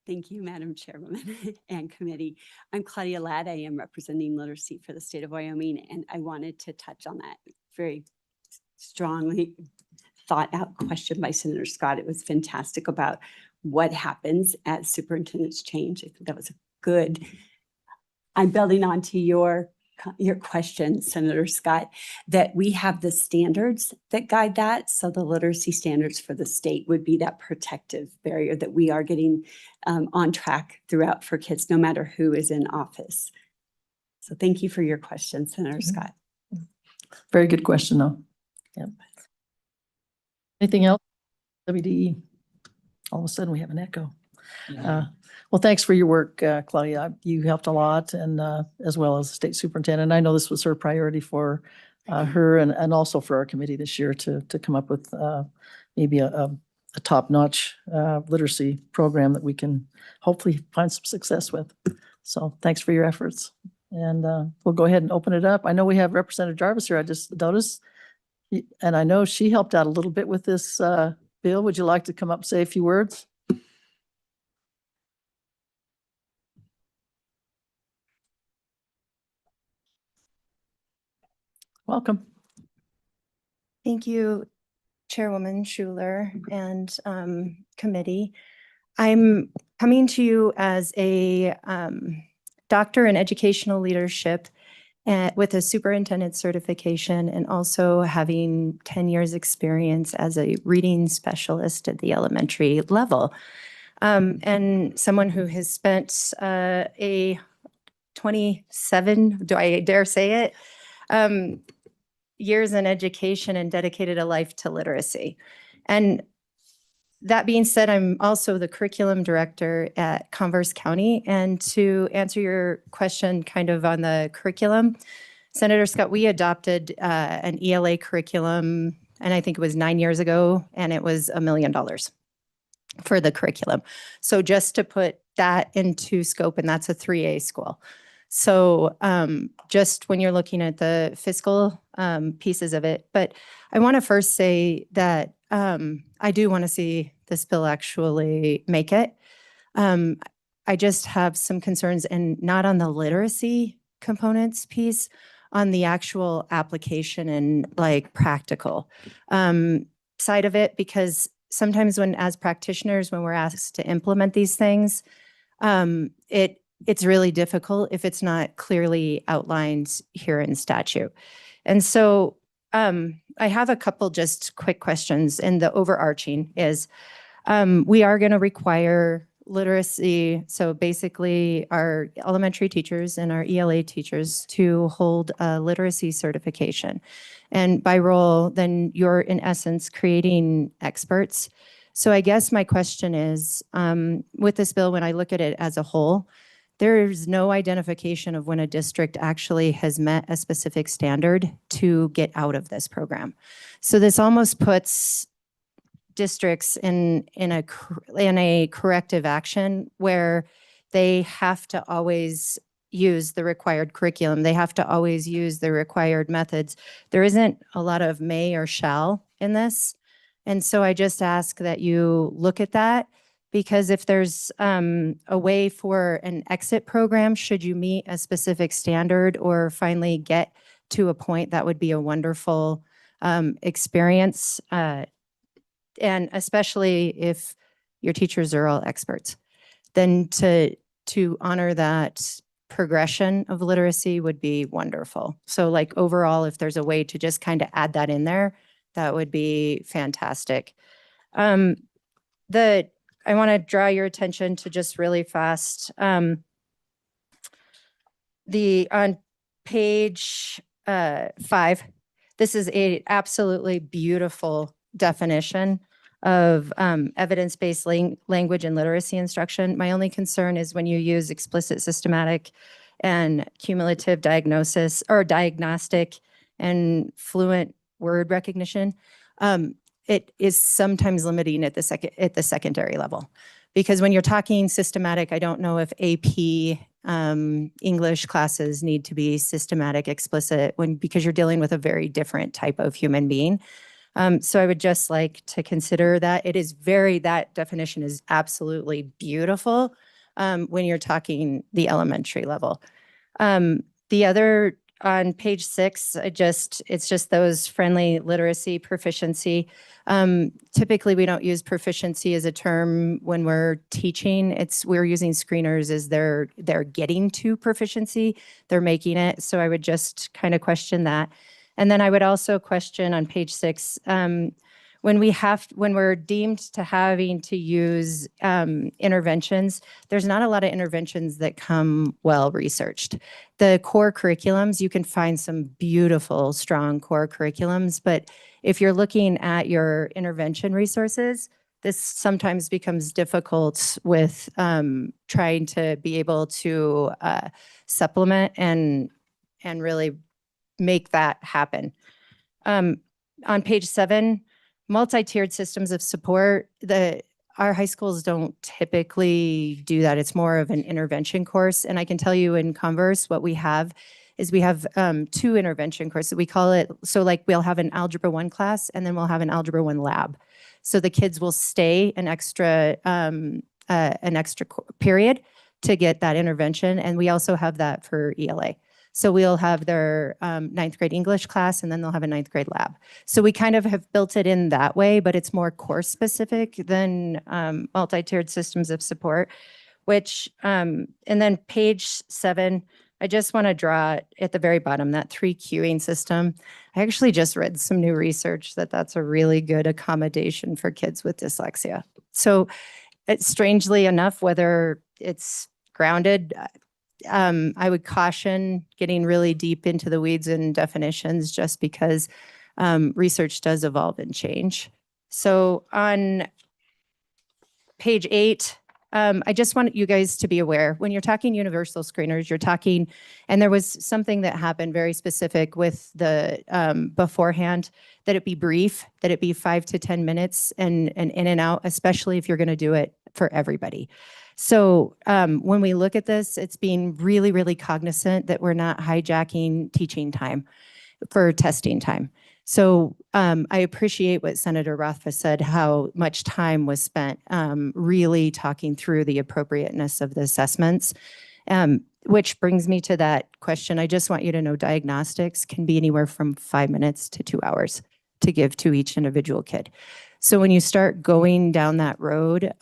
Thank you, Madam Chairwoman and committee. I'm Claudia Ladd. I am representing literacy for the state of Wyoming, and I wanted to touch on that very strongly thought out question by Senator Scott. It was fantastic about what happens as superintendents change. I think that was a good. I'm building on to your question, Senator Scott, that we have the standards that guide that. So the literacy standards for the state would be that protective barrier that we are getting on track throughout for kids, no matter who is in office. So thank you for your question, Senator Scott. Very good question, though. Yep. Anything else? WDE. All of a sudden, we have an echo. Well, thanks for your work, Claudia. You helped a lot, and as well as the state superintendent. I know this was her priority for her and also for our committee this year to come up with maybe a top-notch literacy program that we can hopefully find some success with. So thanks for your efforts. And we'll go ahead and open it up. I know we have Representative Jarvis here. I just noticed, and I know she helped out a little bit with this bill. Would you like to come up and say a few words? Welcome. Thank you, Chairwoman Schuler and committee. I'm coming to you as a doctor in educational leadership with a superintendent certification, and also having 10 years experience as a reading specialist at the elementary level. And someone who has spent a 27, do I dare say it, years in education and dedicated a life to literacy. And that being said, I'm also the curriculum director at Converse County. And to answer your question kind of on the curriculum, Senator Scott, we adopted an ELA curriculum, and I think it was 9 years ago, and it was $1 million for the curriculum. So just to put that into scope, and that's a 3A school. So just when you're looking at the fiscal pieces of it, but I want to first say that I do want to see this bill actually make it. I just have some concerns, and not on the literacy components piece, on the actual application and like practical side of it, because sometimes as practitioners, when we're asked to implement these things, it's really difficult if it's not clearly outlined here in statute. And so I have a couple just quick questions, and the overarching is we are going to require literacy. So basically our elementary teachers and our ELA teachers to hold a literacy certification. And by role, then you're in essence creating experts. So I guess my question is, with this bill, when I look at it as a whole, there's no identification of when a district actually has met a specific standard to get out of this program. So this almost puts districts in a corrective action where they have to always use the required curriculum. They have to always use the required methods. There isn't a lot of may or shall in this. And so I just ask that you look at that, because if there's a way for an exit program, should you meet a specific standard or finally get to a point, that would be a wonderful experience. And especially if your teachers are all experts, then to honor that progression of literacy would be wonderful. So like overall, if there's a way to just kind of add that in there, that would be fantastic. I want to draw your attention to just really fast. On page 5, this is a absolutely beautiful definition of evidence-based language and literacy instruction. My only concern is when you use explicit, systematic, and cumulative diagnosis or diagnostic and fluent word recognition. It is sometimes limiting at the secondary level, because when you're talking systematic, I don't know if AP English classes need to be systematic, explicit, because you're dealing with a very different type of human being. So I would just like to consider that that definition is absolutely beautiful when you're talking the elementary level. The other on page 6, it's just those friendly literacy proficiency. Typically, we don't use proficiency as a term when we're teaching. We're using screeners as they're getting to proficiency, they're making it. So I would just kind of question that. And then I would also question on page 6, when we're deemed to having to use interventions, there's not a lot of interventions that come well researched. The core curriculums, you can find some beautiful, strong core curriculums, but if you're looking at your intervention resources, this sometimes becomes difficult with trying to be able to supplement and really make that happen. On page 7, multi-tiered systems of support, our high schools don't typically do that. It's more of an intervention course. And I can tell you in Converse, what we have is we have 2 intervention courses. We call it, so like we'll have an Algebra 1 class and then we'll have an Algebra 1 lab. So the kids will stay an extra period to get that intervention. And we also have that for ELA. So we'll have their 9th grade English class, and then they'll have a 9th grade lab. So we kind of have built it in that way, but it's more course specific than multi-tiered systems of support, and then page 7, I just want to draw at the very bottom, that 3 queuing system. I actually just read some new research that's a really good accommodation for kids with dyslexia. So it's strangely enough, whether it's grounded, I would caution getting really deep into the weeds and definitions, just because research does evolve and change. So on page 8, I just want you guys to be aware, when you're talking universal screeners, you're talking, and there was something that happened very specific with the beforehand, that it be brief, that it be 5 to 10 minutes and in and out, especially if you're going to do it for everybody. So when we look at this, it's being really, really cognizant that we're not hijacking teaching time for testing time. So I appreciate what Senator Rothfuss said, how much time was spent really talking through the appropriateness of the assessments, which brings me to that question. I just want you to know diagnostics can be anywhere from 5 minutes to 2 hours to give to each individual kid. So when you start going down that road,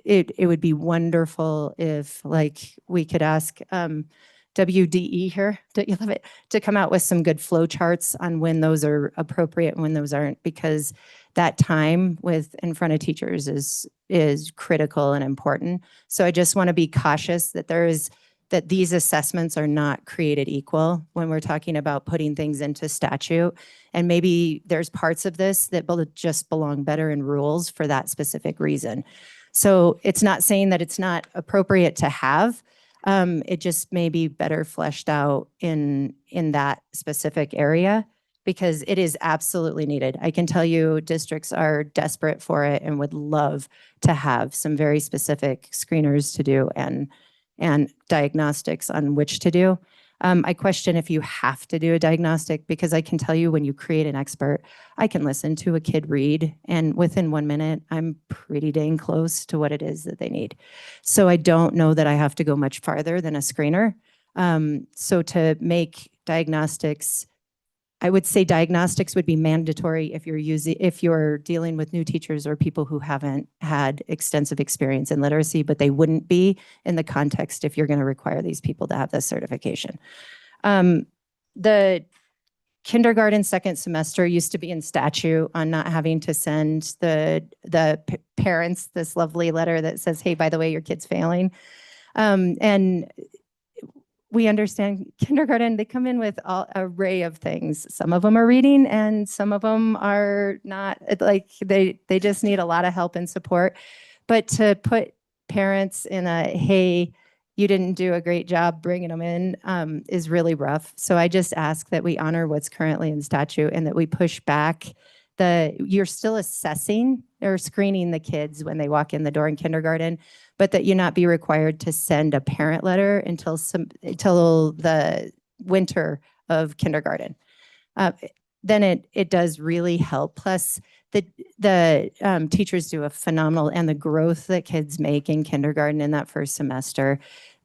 it would be wonderful if, like, we could ask WDE here, don't you love it, to come out with some good flow charts on when those are appropriate and when those aren't, because that time in front of teachers is critical and important. So I just want to be cautious that these assessments are not created equal when we're talking about putting things into statute. And maybe there's parts of this that just belong better in rules for that specific reason. So it's not saying that it's not appropriate to have, it just may be better fleshed out in that specific area. because it is absolutely needed. I can tell you districts are desperate for it and would love to have some very specific screeners to do and diagnostics on which to do. I question if you have to do a diagnostic, because I can tell you when you create an expert, I can listen to a kid read, and within 1 minute, I'm pretty dang close to what it is that they need. So I don't know that I have to go much farther than a screener. So to make diagnostics, I would say diagnostics would be mandatory if you're dealing with new teachers or people who haven't had extensive experience in literacy, but they wouldn't be in the context if you're going to require these people to have this certification. The kindergarten second semester used to be in statute on not having to send the parents this lovely letter that says, hey, by the way, your kid's failing. And we understand kindergarten, they come in with an array of things. Some of them are reading and some of them are not, like they just need a lot of help and support. But to put parents in a, hey, you didn't do a great job bringing them in is really rough. So I just ask that we honor what's currently in statute and that we push back you're still assessing or screening the kids when they walk in the door in kindergarten, but that you not be required to send a parent letter until the winter of kindergarten. Then it does really help. Plus the teachers do a phenomenal, and the growth that kids make in kindergarten in that first semester,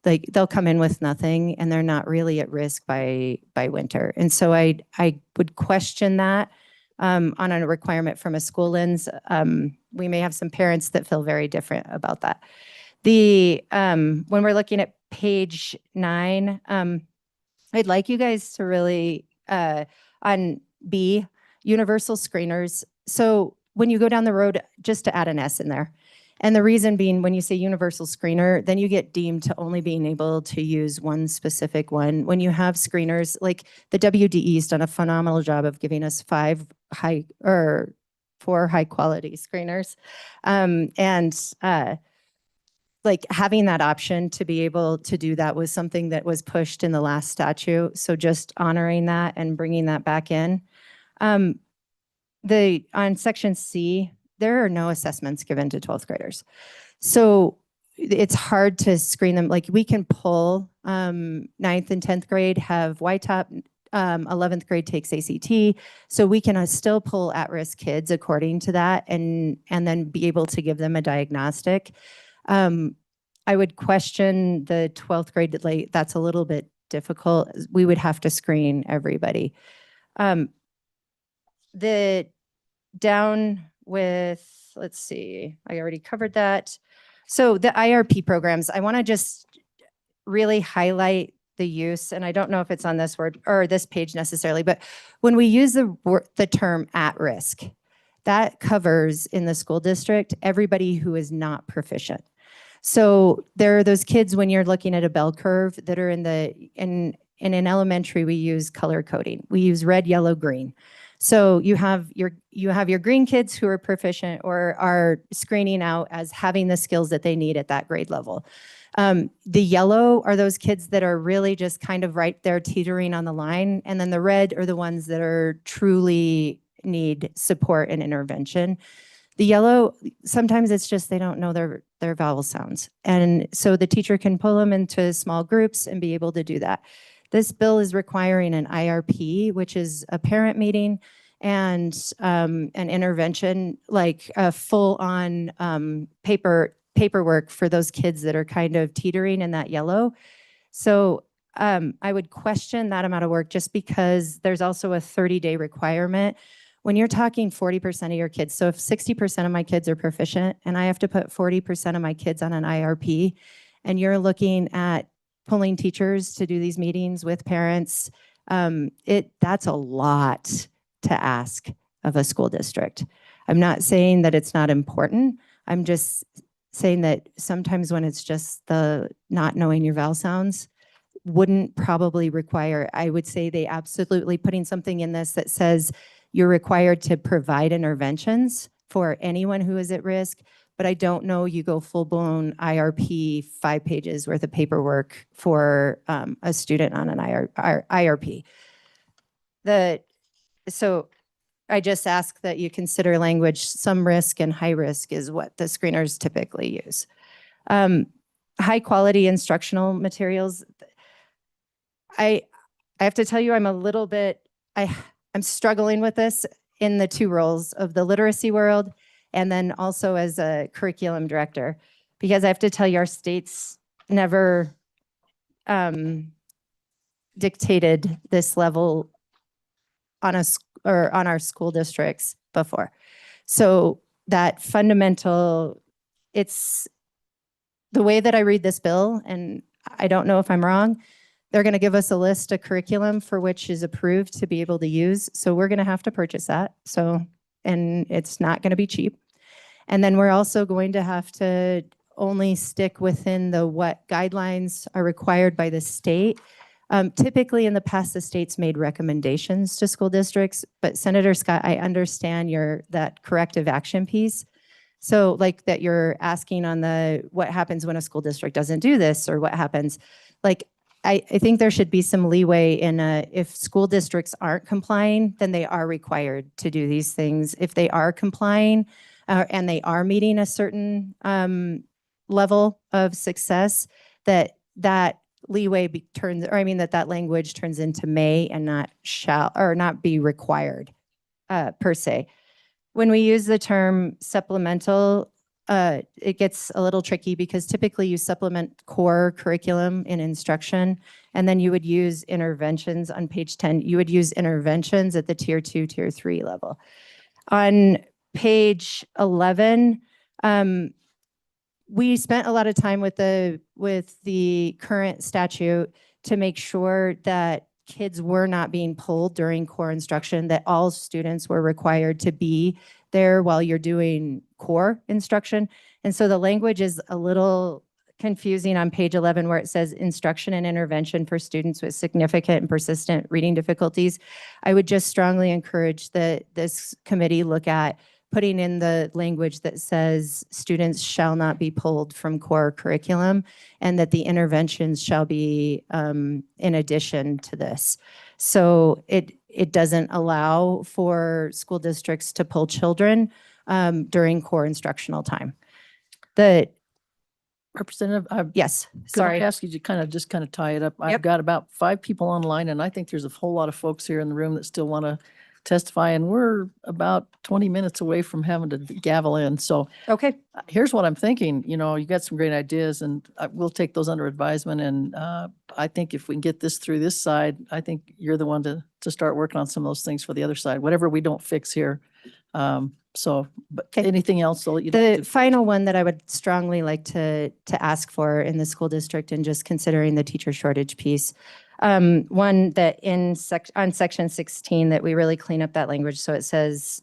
like they'll come in with nothing and they're not really at risk by winter. And so I would question that. On a requirement from a school lens. We may have some parents that feel very different about that. When we're looking at page 9, I'd like you guys to really, on B, universal screeners. So when you go down the road, just to add an S in there. And the reason being, when you say universal screener, then you get deemed to only being able to use one specific one. When you have screeners, like the WDE's done a phenomenal job of giving us 4 high quality screeners. Like having that option to be able to do that was something that was pushed in the last statute. So just honoring that and bringing that back in. On section C, there are no assessments given to 12th graders. So it's hard to screen them. Like we can pull 9th and 10th grade have YTOP, 11th grade takes ACT. So we can still pull at-risk kids according to that and then be able to give them a diagnostic. I would question the 12th grade, like that's a little bit difficult. We would have to screen everybody. Down with, let's see, I already covered that. So the IRP programs, I want to just really highlight the use, and I don't know if it's on this word or this page necessarily, but when we use the term at risk, that covers in the school district everybody who is not proficient. So there are those kids when you're looking at a bell curve that are in in elementary, we use color coding. We use red, yellow, green. So you have your green kids who are proficient or are screening out as having the skills that they need at that grade level. The yellow are those kids that are really just kind of right there teetering on the line. And then the red are the ones that are truly need support and intervention. The yellow, sometimes it's just they don't know their vowel sounds. And so the teacher can pull them into small groups and be able to do that. This bill is requiring an IRP, which is a parent meeting and an intervention, like a full-on paperwork for those kids that are kind of teetering in that yellow. So I would question that amount of work just because there's also a 30-day requirement. When you're talking 40% of your kids, so if 60% of my kids are proficient and I have to put 40% of my kids on an IRP, and you're looking at pulling teachers to do these meetings with parents, that's a lot to ask of a school district. I'm not saying that it's not important. I'm just saying that sometimes when it's just the not knowing your vowel sounds wouldn't probably require, I would say they absolutely putting something in this that says you're required to provide interventions for anyone who is at risk, but I don't know you go full-blown IRP, 5 pages worth of paperwork for a student on an IRP. so I just ask that you consider language, some risk and high risk is what the screeners typically use. High quality instructional materials. I have to tell you, I'm a little bit, I'm struggling with this in the two roles of the literacy world and then also as a curriculum director, because I have to tell you, our state's never dictated this level on on our school districts before. So that fundamental, it's the way that I read this bill, and I don't know if I'm wrong, they're going to give us a list of curriculum for which is approved to be able to use. So we're going to have to purchase that. So, and it's not going to be cheap. And then we're also going to have to only stick within the what guidelines are required by the state. Typically in the past, the state's made recommendations to school districts, but Senator Scott, I understand that corrective action piece. So like that you're asking on the, what happens when a school district doesn't do this or what happens, like, I think there should be some leeway in if school districts aren't complying, then they are required to do these things. If they are complying and they are meeting a certain level of success, that leeway turns, or I mean that language turns into may and not shall, or not be required per se. When we use the term supplemental, it gets a little tricky because typically you supplement core curriculum in instruction, and then you would use interventions on page 10. You would use interventions at the tier 2, tier 3 level. On page 11, we spent a lot of time with the current statute to make sure that kids were not being pulled during core instruction, that all students were required to be there while you're doing core instruction. And so the language is a little confusing on page 11 where it says instruction and intervention for students with significant and persistent reading difficulties. I would just strongly encourage that this committee look at putting in the language that says students shall not be pulled from core curriculum and that the interventions shall be in addition to this. So it doesn't allow for school districts to pull children during core instructional time. The Representative, yes, could sorry. I ask you to kind of tie it up? I've Yep. got about 5 people online, and I think there's a whole lot of folks here in the room that still want to testify, and we're about 20 minutes away from having to gavel in. So Okay. here's what I'm thinking. You know, you got some great ideas, and we'll take those under advisement. And I think if we can get this through this side, I think you're the one to start working on some of those things for the other side, whatever we don't fix here. But Okay. anything else? The final one that I would strongly like to ask for in the school district, and just considering the teacher shortage piece, one that on section 16 that we really clean up that language. So it says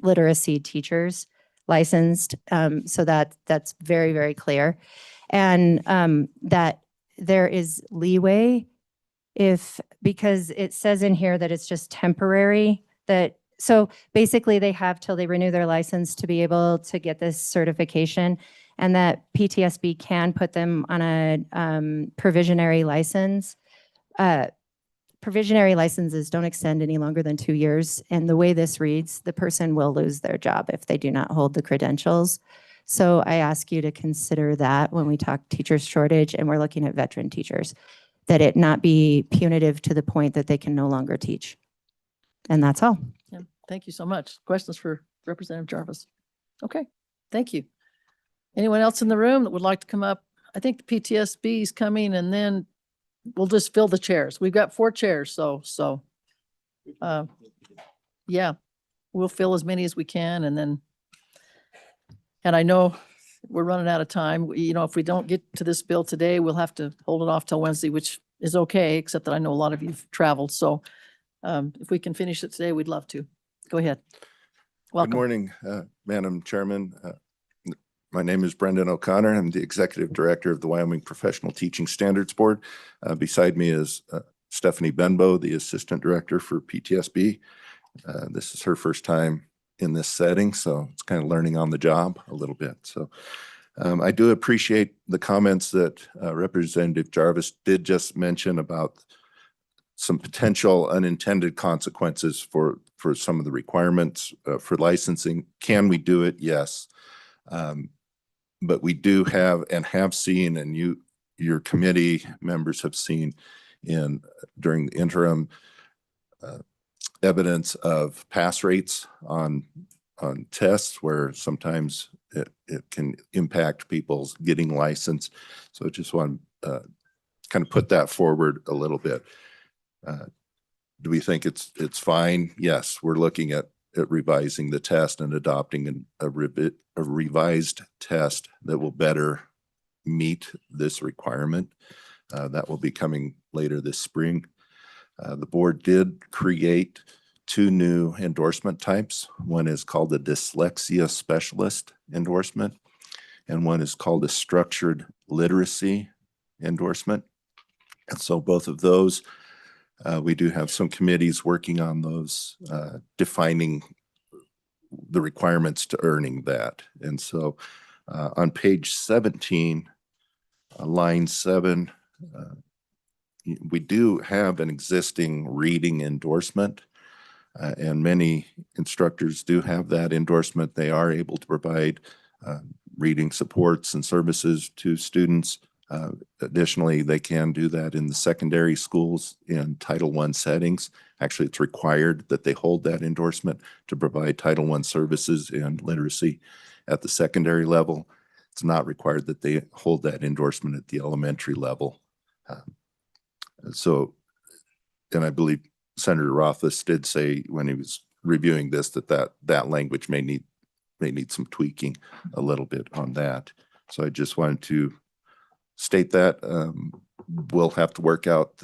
literacy teachers licensed. So that's very, very clear. And that there is leeway because it says in here that it's just temporary, so basically they have till they renew their license to be able to get this certification, and that PTSB can put them on a provisionary license. Provisionary licenses don't extend any longer than 2 years. And the way this reads, the person will lose their job if they do not hold the credentials. So I ask you to consider that when we talk teacher shortage and we're looking at veteran teachers, that it not be punitive to the point that they can no longer teach. And that's all. Yeah, thank you so much. Questions for Representative Jarvis? Okay, thank you. Anyone else in the room that would like to come up? I think the PTSB is coming, and then we'll just fill the chairs. We've got 4 chairs, so yeah, we'll fill as many as we can, and I know we're running out of time. You know, if we don't get to this bill today, we'll have to hold it off till Wednesday, which is okay, except that I know a lot of you've traveled. So if we can finish it today, we'd love to. Go ahead. Welcome. Good morning, Madam Chairman. My name is Brendan O'Connor. I'm the Executive Director of the Wyoming Professional Teaching Standards Board. Beside me is Stephanie Benbow, the Assistant Director for PTSB. This is her first time in this setting, so it's kind of learning on the job a little bit. So I do appreciate the comments that Representative Jarvis did just mention about some potential unintended consequences for some of the requirements for licensing. Can we do it? Yes. But we do have and have seen, and your committee members have seen during the interim evidence of pass rates on tests where sometimes it can impact people's getting licensed. So I just want to kind of put that forward a little bit. Do we think it's fine? Yes, we're looking at revising the test and adopting a revised test that will better meet this requirement. That will be coming later this spring. The board did create 2 new endorsement types. One is called a dyslexia specialist endorsement, and one is called a structured literacy endorsement. And so both of those, we do have some committees working on those, defining the requirements to earning that. And so on page 17, line 7, we do have an existing reading endorsement, and many instructors do have that endorsement. They are able to provide reading supports and services to students. Additionally, they can do that in the secondary schools in Title I settings. Actually, it's required that they hold that endorsement to provide Title I services and literacy at the secondary level. It's not required that they hold that endorsement at the elementary level. And I believe Senator Rothfuss did say when he was reviewing this that language may need some tweaking a little bit on that. So I just wanted to state that we'll have to work out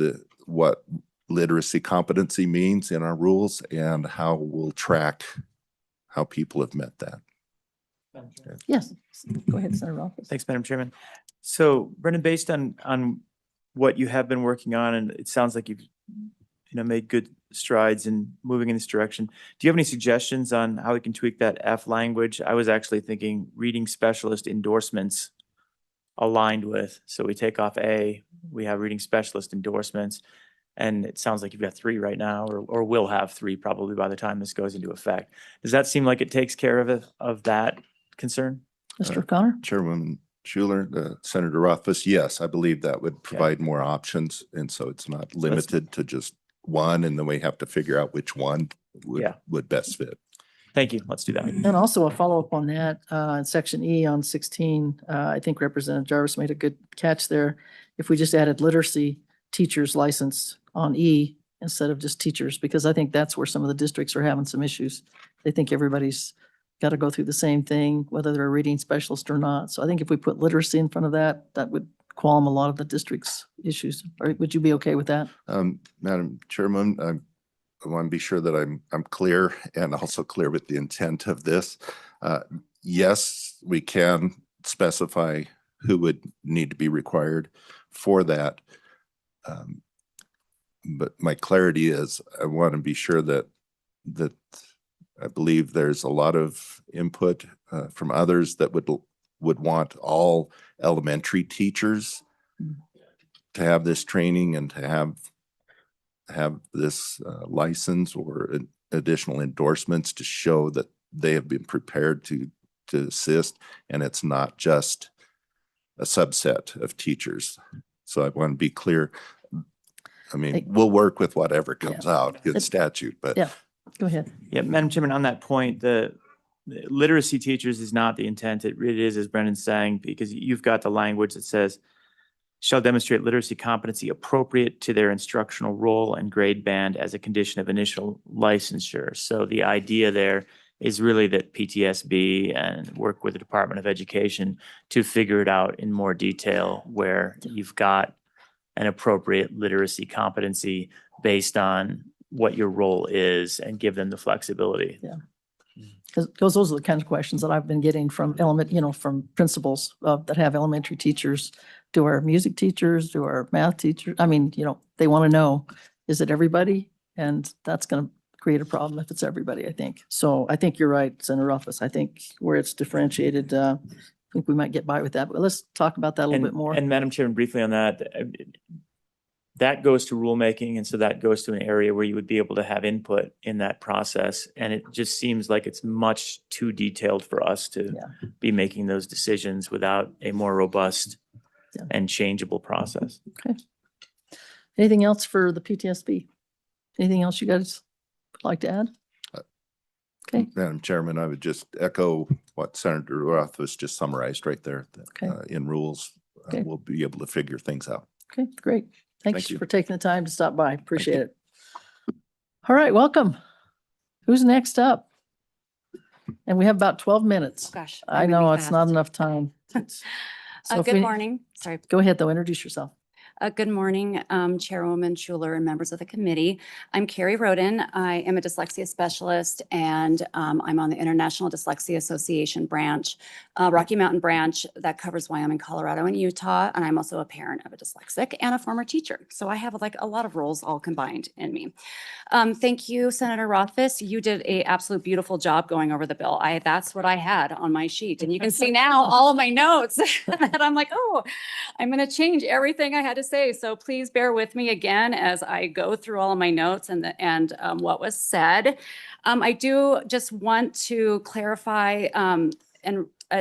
what literacy competency means in our rules and how we'll track how people have met that. Yes, go ahead, Senator Rothfuss. Thanks, Madam Chairman. So Brendan, based on what you have been working on, and it sounds like you've made good strides in moving in this direction. Do you have any suggestions on how we can tweak that F language? I was actually thinking reading specialist endorsements aligned with, so we take off A, we have reading specialist endorsements, and it sounds like you've got 3 right now, or will have 3 probably by the time this goes into effect. Does that seem like it takes care of that concern? Mr. O'Connor? Chairwoman Schuler, Senator Rothfuss, yes, I believe that would provide more options. And so it's not limited to just one, and then we have to figure out which one would best fit. Thank you. Let's do that. And also a follow-up on that, in section E on 16, I think Representative Jarvis made a good catch there. If we just added literacy teachers license on E instead of just teachers, because I think that's where some of the districts are having some issues. They think everybody's got to go through the same thing, whether they're a reading specialist or not. So I think if we put literacy in front of that, that would qualm a lot of the district's issues. Or would you be okay with that? Madam Chairman, I want to be sure that I'm clear and also clear with the intent of this. Yes, we can specify who would need to be required for that. But my clarity is I want to be sure that I believe there's a lot of input from others that would want all elementary teachers to have this training and to have this license or additional endorsements to show that they have been prepared to assist, and it's not just a subset of teachers. So I want to be clear. I mean, we'll work with whatever comes out in statute, but yeah, go ahead. Yeah, Madam Chairman, on that point, the literacy teachers is not the intent. It really is, as Brendan's saying, because you've got the language that says shall demonstrate literacy competency appropriate to their instructional role and grade band as a condition of initial licensure. So the idea there is really that PTSB and work with the Department of Education to figure it out in more detail where you've got an appropriate literacy competency based on what your role is and give them the flexibility. Yeah. Because those are the kinds of questions that I've been getting from from principals that have elementary teachers. Do our music teachers, do our math teachers? I mean, they want to know, is it everybody? And that's going to create a problem if it's everybody, I think. So I think you're right, Senator Rothfuss. I think where it's differentiated, I think we might get by with that, but let's talk about that a little bit more. And Madam Chairman, briefly on that, that goes to rulemaking. And so that goes to an area where you would be able to have input in that process. And it just seems like it's much too detailed for us to be making those decisions without a more robust and changeable process. Okay. Anything else for the PTSB? Anything else you guys would like to add? Okay. Madam Chairman, I would just echo what Senator Rothfuss just summarized right there. That, Okay. in rules, Okay. we'll be able to figure things out. Okay, great. Thanks Thank you. for taking the time to stop by. Appreciate it. All right, welcome. Who's next up? And we have about 12 minutes. Gosh, I I'm gonna know be it's not fast. enough time. So if Good we- morning. Sorry. Go ahead though, introduce yourself. Good morning, Chairwoman Schuler and members of the committee. I'm Carrie Roden. I am a dyslexia specialist and I'm on the International Dyslexia Association branch, Rocky Mountain branch that covers Wyoming, Colorado, and Utah. And I'm also a parent of a dyslexic and a former teacher. So I have like a lot of roles all combined in me. Thank you, Senator Rothfuss. You did a absolute beautiful job going over the bill. That's what I had on my sheet. And you can see now all of my notes that I'm like, oh, I'm going to change everything I had to say. So please bear with me again as I go through all of my notes and what was said. I do just want to clarify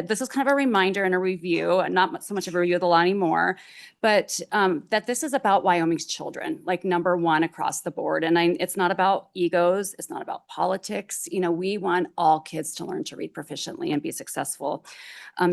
this is kind of a reminder and a review, not so much of a review of the law anymore, but that this is about Wyoming's children, like number one across the board. And it's not about egos. It's not about politics. You know, we want all kids to learn to read proficiently and be successful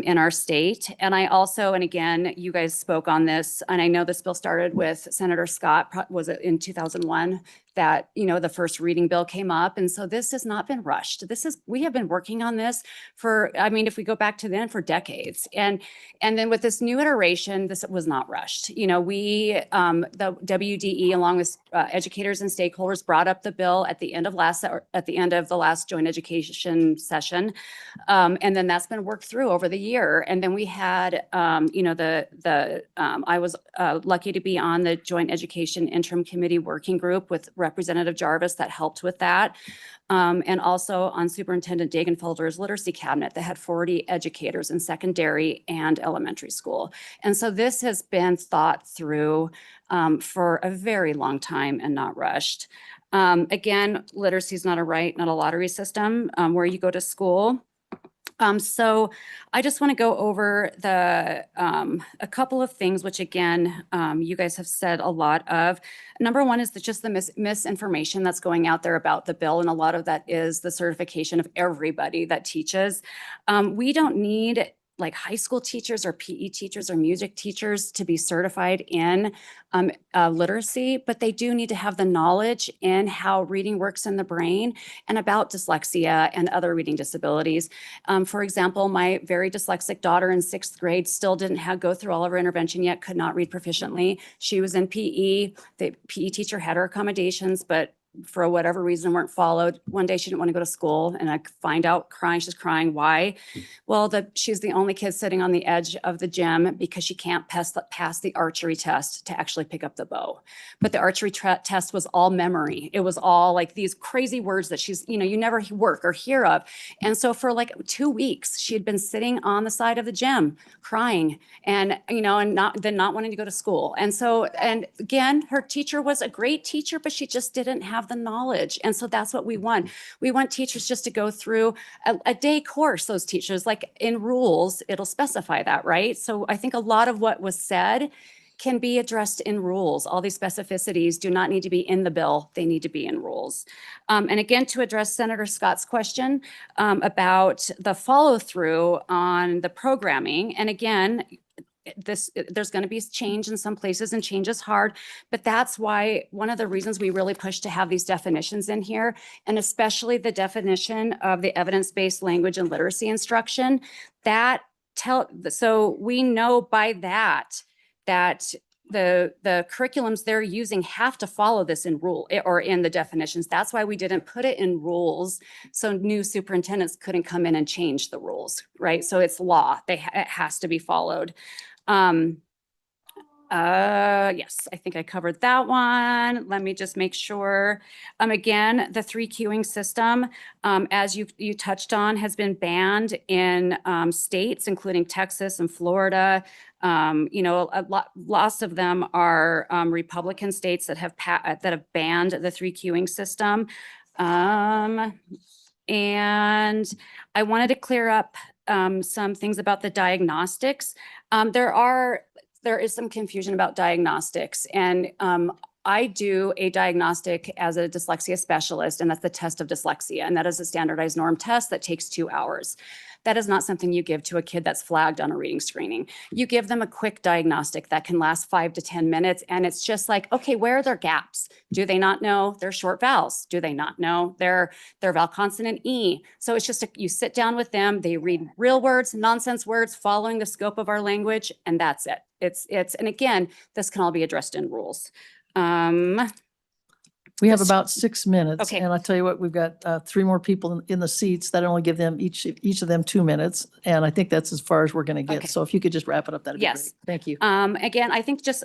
in our state. And I also, and again, you guys spoke on this, and I know this bill started with Senator Scott, was it in 2001? That, you know, the first reading bill came up. And so this has not been rushed. We have been working on this for, I mean, if we go back to then, for decades. And then with this new iteration, this was not rushed. You know, the WDE, along with educators and stakeholders, brought up the bill at the end of the last joint education session. And then that's been worked through over the year. And then we had, you know, I was lucky to be on the Joint Education Interim Committee Working Group with Representative Jarvis that helped with that. And also on Superintendent Dagenfelder's literacy cabinet that had 40 educators in secondary and elementary school. And so this has been thought through for a very long time and not rushed. Again, literacy is not a right, not a lottery system where you go to school. So I just want to go over a couple of things, which again, you guys have said a lot of. Number one is just the misinformation that's going out there about the bill. And a lot of that is the certification of everybody that teaches. We don't need like high school teachers or PE teachers or music teachers to be certified in literacy, but they do need to have the knowledge in how reading works in the brain and about dyslexia and other reading disabilities. For example, my very dyslexic daughter in 6th grade still didn't go through all of her intervention yet, could not read proficiently. She was in PE. The PE teacher had her accommodations, but for whatever reason weren't followed. One day she didn't want to go to school and I find out crying. She's crying. Why? Well, she's the only kid sitting on the edge of the gym because she can't pass the archery test to actually pick up the bow. But the archery test was all memory. It was all like these crazy words that you never work or hear of. And so for like 2 weeks, she had been sitting on the side of the gym crying and not wanting to go to school. And again, her teacher was a great teacher, but she just didn't have the knowledge. And so that's what we want. We want teachers just to go through a day course, those teachers, like in rules, it'll specify that, right? So I think a lot of what was said can be addressed in rules. All these specificities do not need to be in the bill. They need to be in rules. And again, to address Senator Scott's question about the follow through on the programming. And again, there's going to be change in some places and change is hard, but that's why one of the reasons we really push to have these definitions in here, and especially the definition of the evidence-based language and literacy instruction, so we know by that the curriculums they're using have to follow this in rule or in the definitions. That's why we didn't put it in rules. So new superintendents couldn't come in and change the rules, right? So it's law. It has to be followed. Yes, I think I covered that one. Let me just make sure. Again, the 3 queuing system, as you touched on, has been banned in states, including Texas and Florida. You know, lots of them are Republican states that have banned the 3 queuing system. And I wanted to clear up some things about the diagnostics. There is some confusion about diagnostics, and I do a diagnostic as a dyslexia specialist, and that's the test of dyslexia, and that is a standardized norm test that takes 2 hours. That is not something you give to a kid that's flagged on a reading screening. You give them a quick diagnostic that can last 5 to 10 minutes, and it's just like, okay, where are their gaps? Do they not know their short vowels? Do they not know their vowel consonant E? So it's just, you sit down with them, they read real words, nonsense words, following the scope of our language, and that's it. And again, this can all be addressed in rules. We have about 6 minutes. Okay. And I'll tell you what, we've got 3 more people in the seats that only give them each of them 2 minutes. And I think that's as far as we're going to get. Okay. So if you could just wrap it up, that'd be Yes. great. Thank you. Again, I think just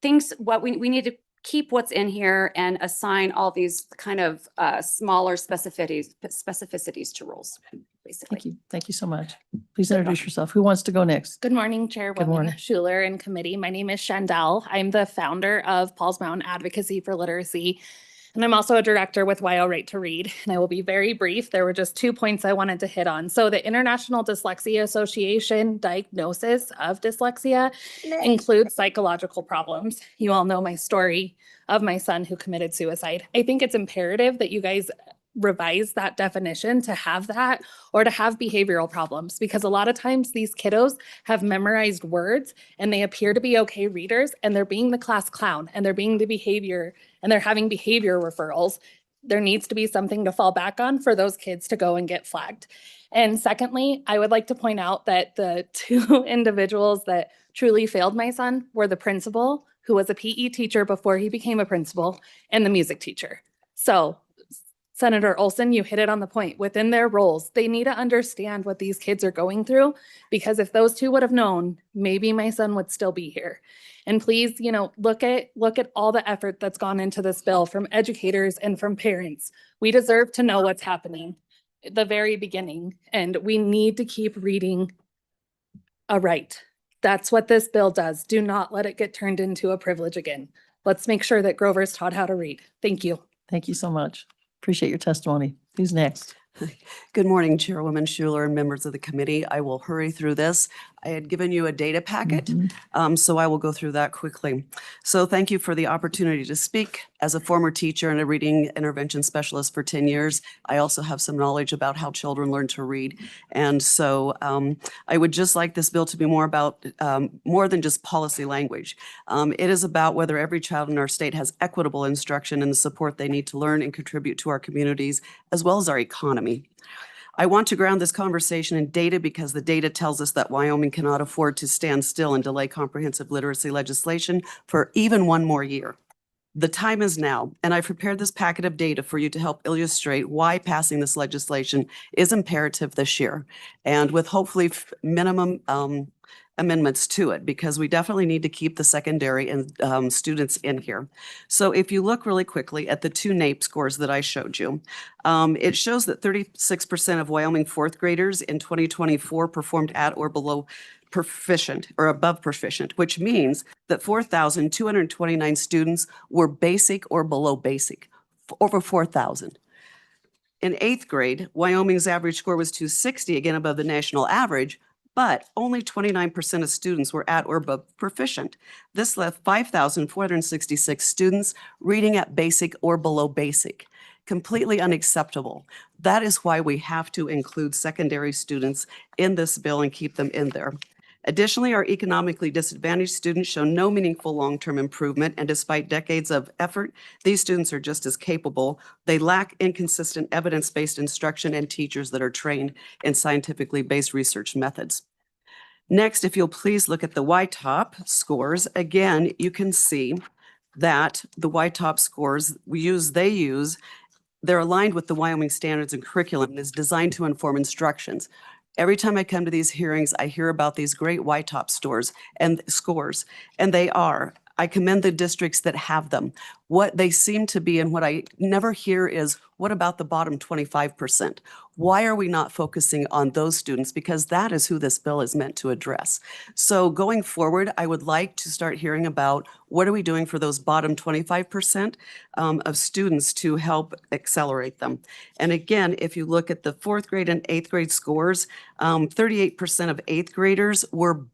things, what we need to keep what's in here and assign all these kind of smaller specificities to rules, basically. Thank you. Thank you so much. Please introduce yourself. Who wants to go next? Good morning, Chairwoman morning. Schuler and committee. My name is Shandell. I'm the founder of Paul's Mountain Advocacy for Literacy. And I'm also a director with WYO Right to Read. And I will be very brief. There were just 2 points I wanted to hit on. So the International Dyslexia Association diagnosis of dyslexia includes psychological problems. You all know my story of my son who committed suicide. I think it's imperative that you guys revise that definition to have that, or to have behavioral problems, because a lot of times these kiddos have memorized words and they appear to be okay readers, and they're being the class clown, and they're being the behavior, and they're having behavior referrals. There needs to be something to fall back on for those kids to go and get flagged. And secondly, I would like to point out that the 2 individuals that truly failed my son were the principal, who was a PE teacher before he became a principal, and the music teacher. So Senator Olson, you hit it on the point. Within their roles, they need to understand what these kids are going through, because if those 2 would have known, maybe my son would still be here. And please, you know, look at all the effort that's gone into this bill from educators and from parents. We deserve to know what's happening at the very beginning, and we need to keep reading a right. That's what this bill does. Do not let it get turned into a privilege again. Let's make sure that Grover's taught how to read. Thank you. Thank you so much. Appreciate your testimony. Who's next? Good morning, Chairwoman Schuler and members of the committee. I will hurry through this. I had given you a data packet, so I will go through that quickly. So thank you for the opportunity to speak. As a former teacher and a reading intervention specialist for 10 years, I also have some knowledge about how children learn to read. And so I would just like this bill to be more about more than just policy language. It is about whether every child in our state has equitable instruction and the support they need to learn and contribute to our communities, as well as our economy. I want to ground this conversation in data because the data tells us that Wyoming cannot afford to stand still and delay comprehensive literacy legislation for even 1 more year. The time is now, and I've prepared this packet of data for you to help illustrate why passing this legislation is imperative this year, and with hopefully minimum amendments to it, because we definitely need to keep the secondary and students in here. So if you look really quickly at the 2 NAEP scores that I showed you, it shows that 36% of Wyoming 4th graders in 2024 performed at or below proficient or above proficient, which means that 4,229 students were basic or below basic, over 4,000. In 8th grade, Wyoming's average score was 260, again above the national average, but only 29% of students were at or above proficient. This left 5,466 students reading at basic or below basic. Completely unacceptable. That is why we have to include secondary students in this bill and keep them in there. Additionally, our economically disadvantaged students show no meaningful long-term improvement, and despite decades of effort, these students are just as capable. They lack inconsistent evidence-based instruction and teachers that are trained in scientifically based research methods. Next, if you'll please look at the YTOP scores. Again, you can see that the YTOP scores they're aligned with the Wyoming standards and curriculum and is designed to inform instructions. Every time I come to these hearings, I hear about these great YTOP scores, and they are I commend the districts that have them. What they seem to be and what I never hear is, what about the bottom 25%? Why are we not focusing on those students? Because that is who this bill is meant to address. So going forward, I would like to start hearing about what are we doing for those bottom 25% of students to help accelerate them. And again, if you look at the 4th grade and 8th grade scores, 38% of 8th graders were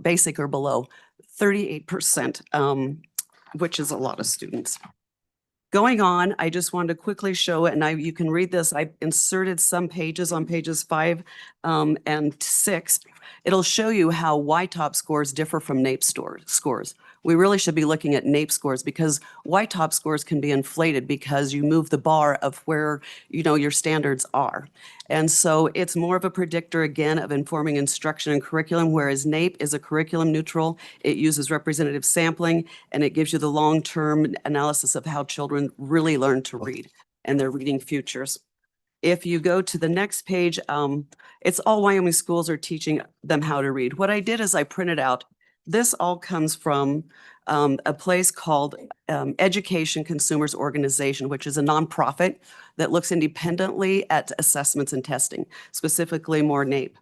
basic or below. 38%, which is a lot of students. Going on, I just wanted to quickly show it, and you can read this. I inserted some pages on pages 5 and 6. It'll show you how YTOP scores differ from NAEP scores. We really should be looking at NAEP scores because YTOP scores can be inflated because you move the bar of where, your standards are. And so it's more of a predictor, again, of informing instruction and curriculum, whereas NAEP is a curriculum neutral. It uses representative sampling, and it gives you the long-term analysis of how children really learn to read and their reading futures. If you go to the next page, it's all Wyoming schools are teaching them how to read. What I did is I printed out, this all comes from a place called Education Consumers Organization, which is a nonprofit that looks independently at assessments and testing, specifically more NAEP.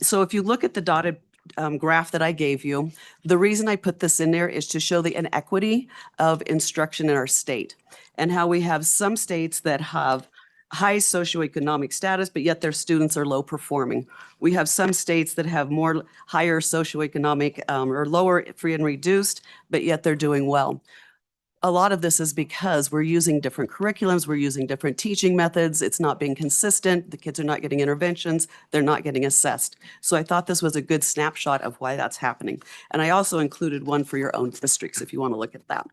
So if you look at the dotted graph that I gave you, the reason I put this in there is to show the inequity of instruction in our state and how we have some states that have high socioeconomic status, but yet their students are low performing. We have some states that have more higher socioeconomic or lower free and reduced, but yet they're doing well. A lot of this is because we're using different curriculums, we're using different teaching methods, it's not being consistent, the kids are not getting interventions, they're not getting assessed. So I thought this was a good snapshot of why that's happening. And I also included one for your own districts if you want to look at that.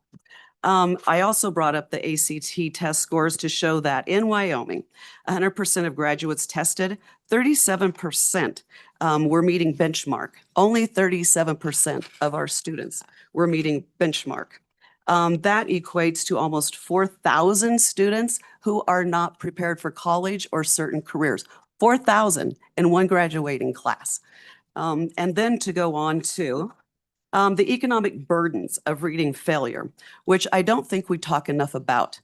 I also brought up the ACT test scores to show that in Wyoming, 100% of graduates tested, 37% were meeting benchmark. Only 37% of our students were meeting benchmark. That equates to almost 4,000 students who are not prepared for college or certain careers. 4,000 in one graduating class. And then to go on to the economic burdens of reading failure, which I don't think we talk enough about.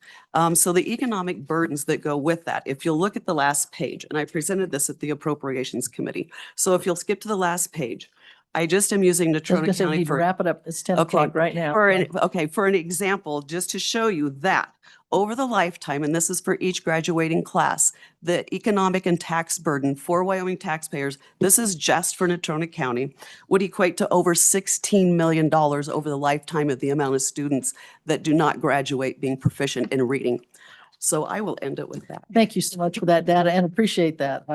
So the economic burdens that go with that, if you'll look at the last page, and I presented this at the Appropriations Committee. So if you'll skip to the last page, I just am using I was Natrona gonna say we County need to for. wrap it up. It's 10 Okay, o'clock right now. For an example, just to show you that over the lifetime, and this is for each graduating class, the economic and tax burden for Wyoming taxpayers, this is just for Natrona County, would equate to over $16 million over the lifetime of the amount of students that do not graduate being proficient in reading. So I will end it with that. Thank you so much for that data and appreciate that.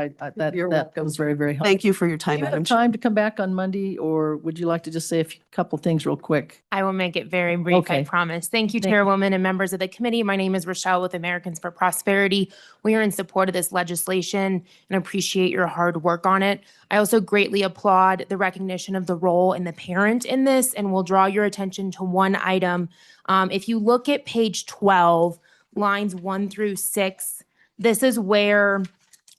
You're That was very, very helpful. Thank you for your Do time, you have Madam Chair. time to come back on Monday, or would you like to just say a couple things real quick? I will make it very brief, Okay. I promise. Thank you, Thank you. Chairwoman and members of the committee. My name is Rochelle with Americans for Prosperity. We are in support of this legislation and appreciate your hard work on it. I also greatly applaud the recognition of the role in the parent in this and will draw your attention to one item. If you look at page 12, lines 1 through 6, this is where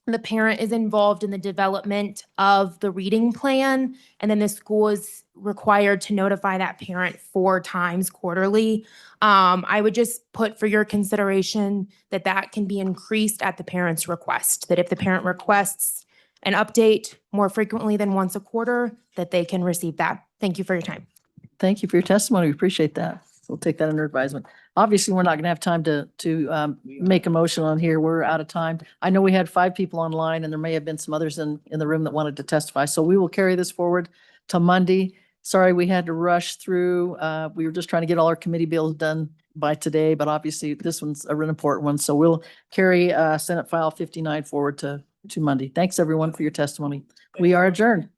the parent is involved in the development of the reading plan, and then the school is required to notify that parent 4 times quarterly. I would just put for your consideration that that can be increased at the parent's request, that if the parent requests an update more frequently than once a quarter, that they can receive that. Thank you for your time. Thank you for your testimony. We appreciate that. We'll take that under advisement. Obviously, we're not going to have time to make a motion on here. We're out of time. I know we had 5 people online, and there may have been some others in the room that wanted to testify. So we will carry this forward to Monday. Sorry, we had to rush through. We were just trying to get all our committee bills done by today, but obviously this one's a really important one. So we'll carry Senate File 59 forward to Monday. Thanks, everyone, for your testimony. We are adjourned.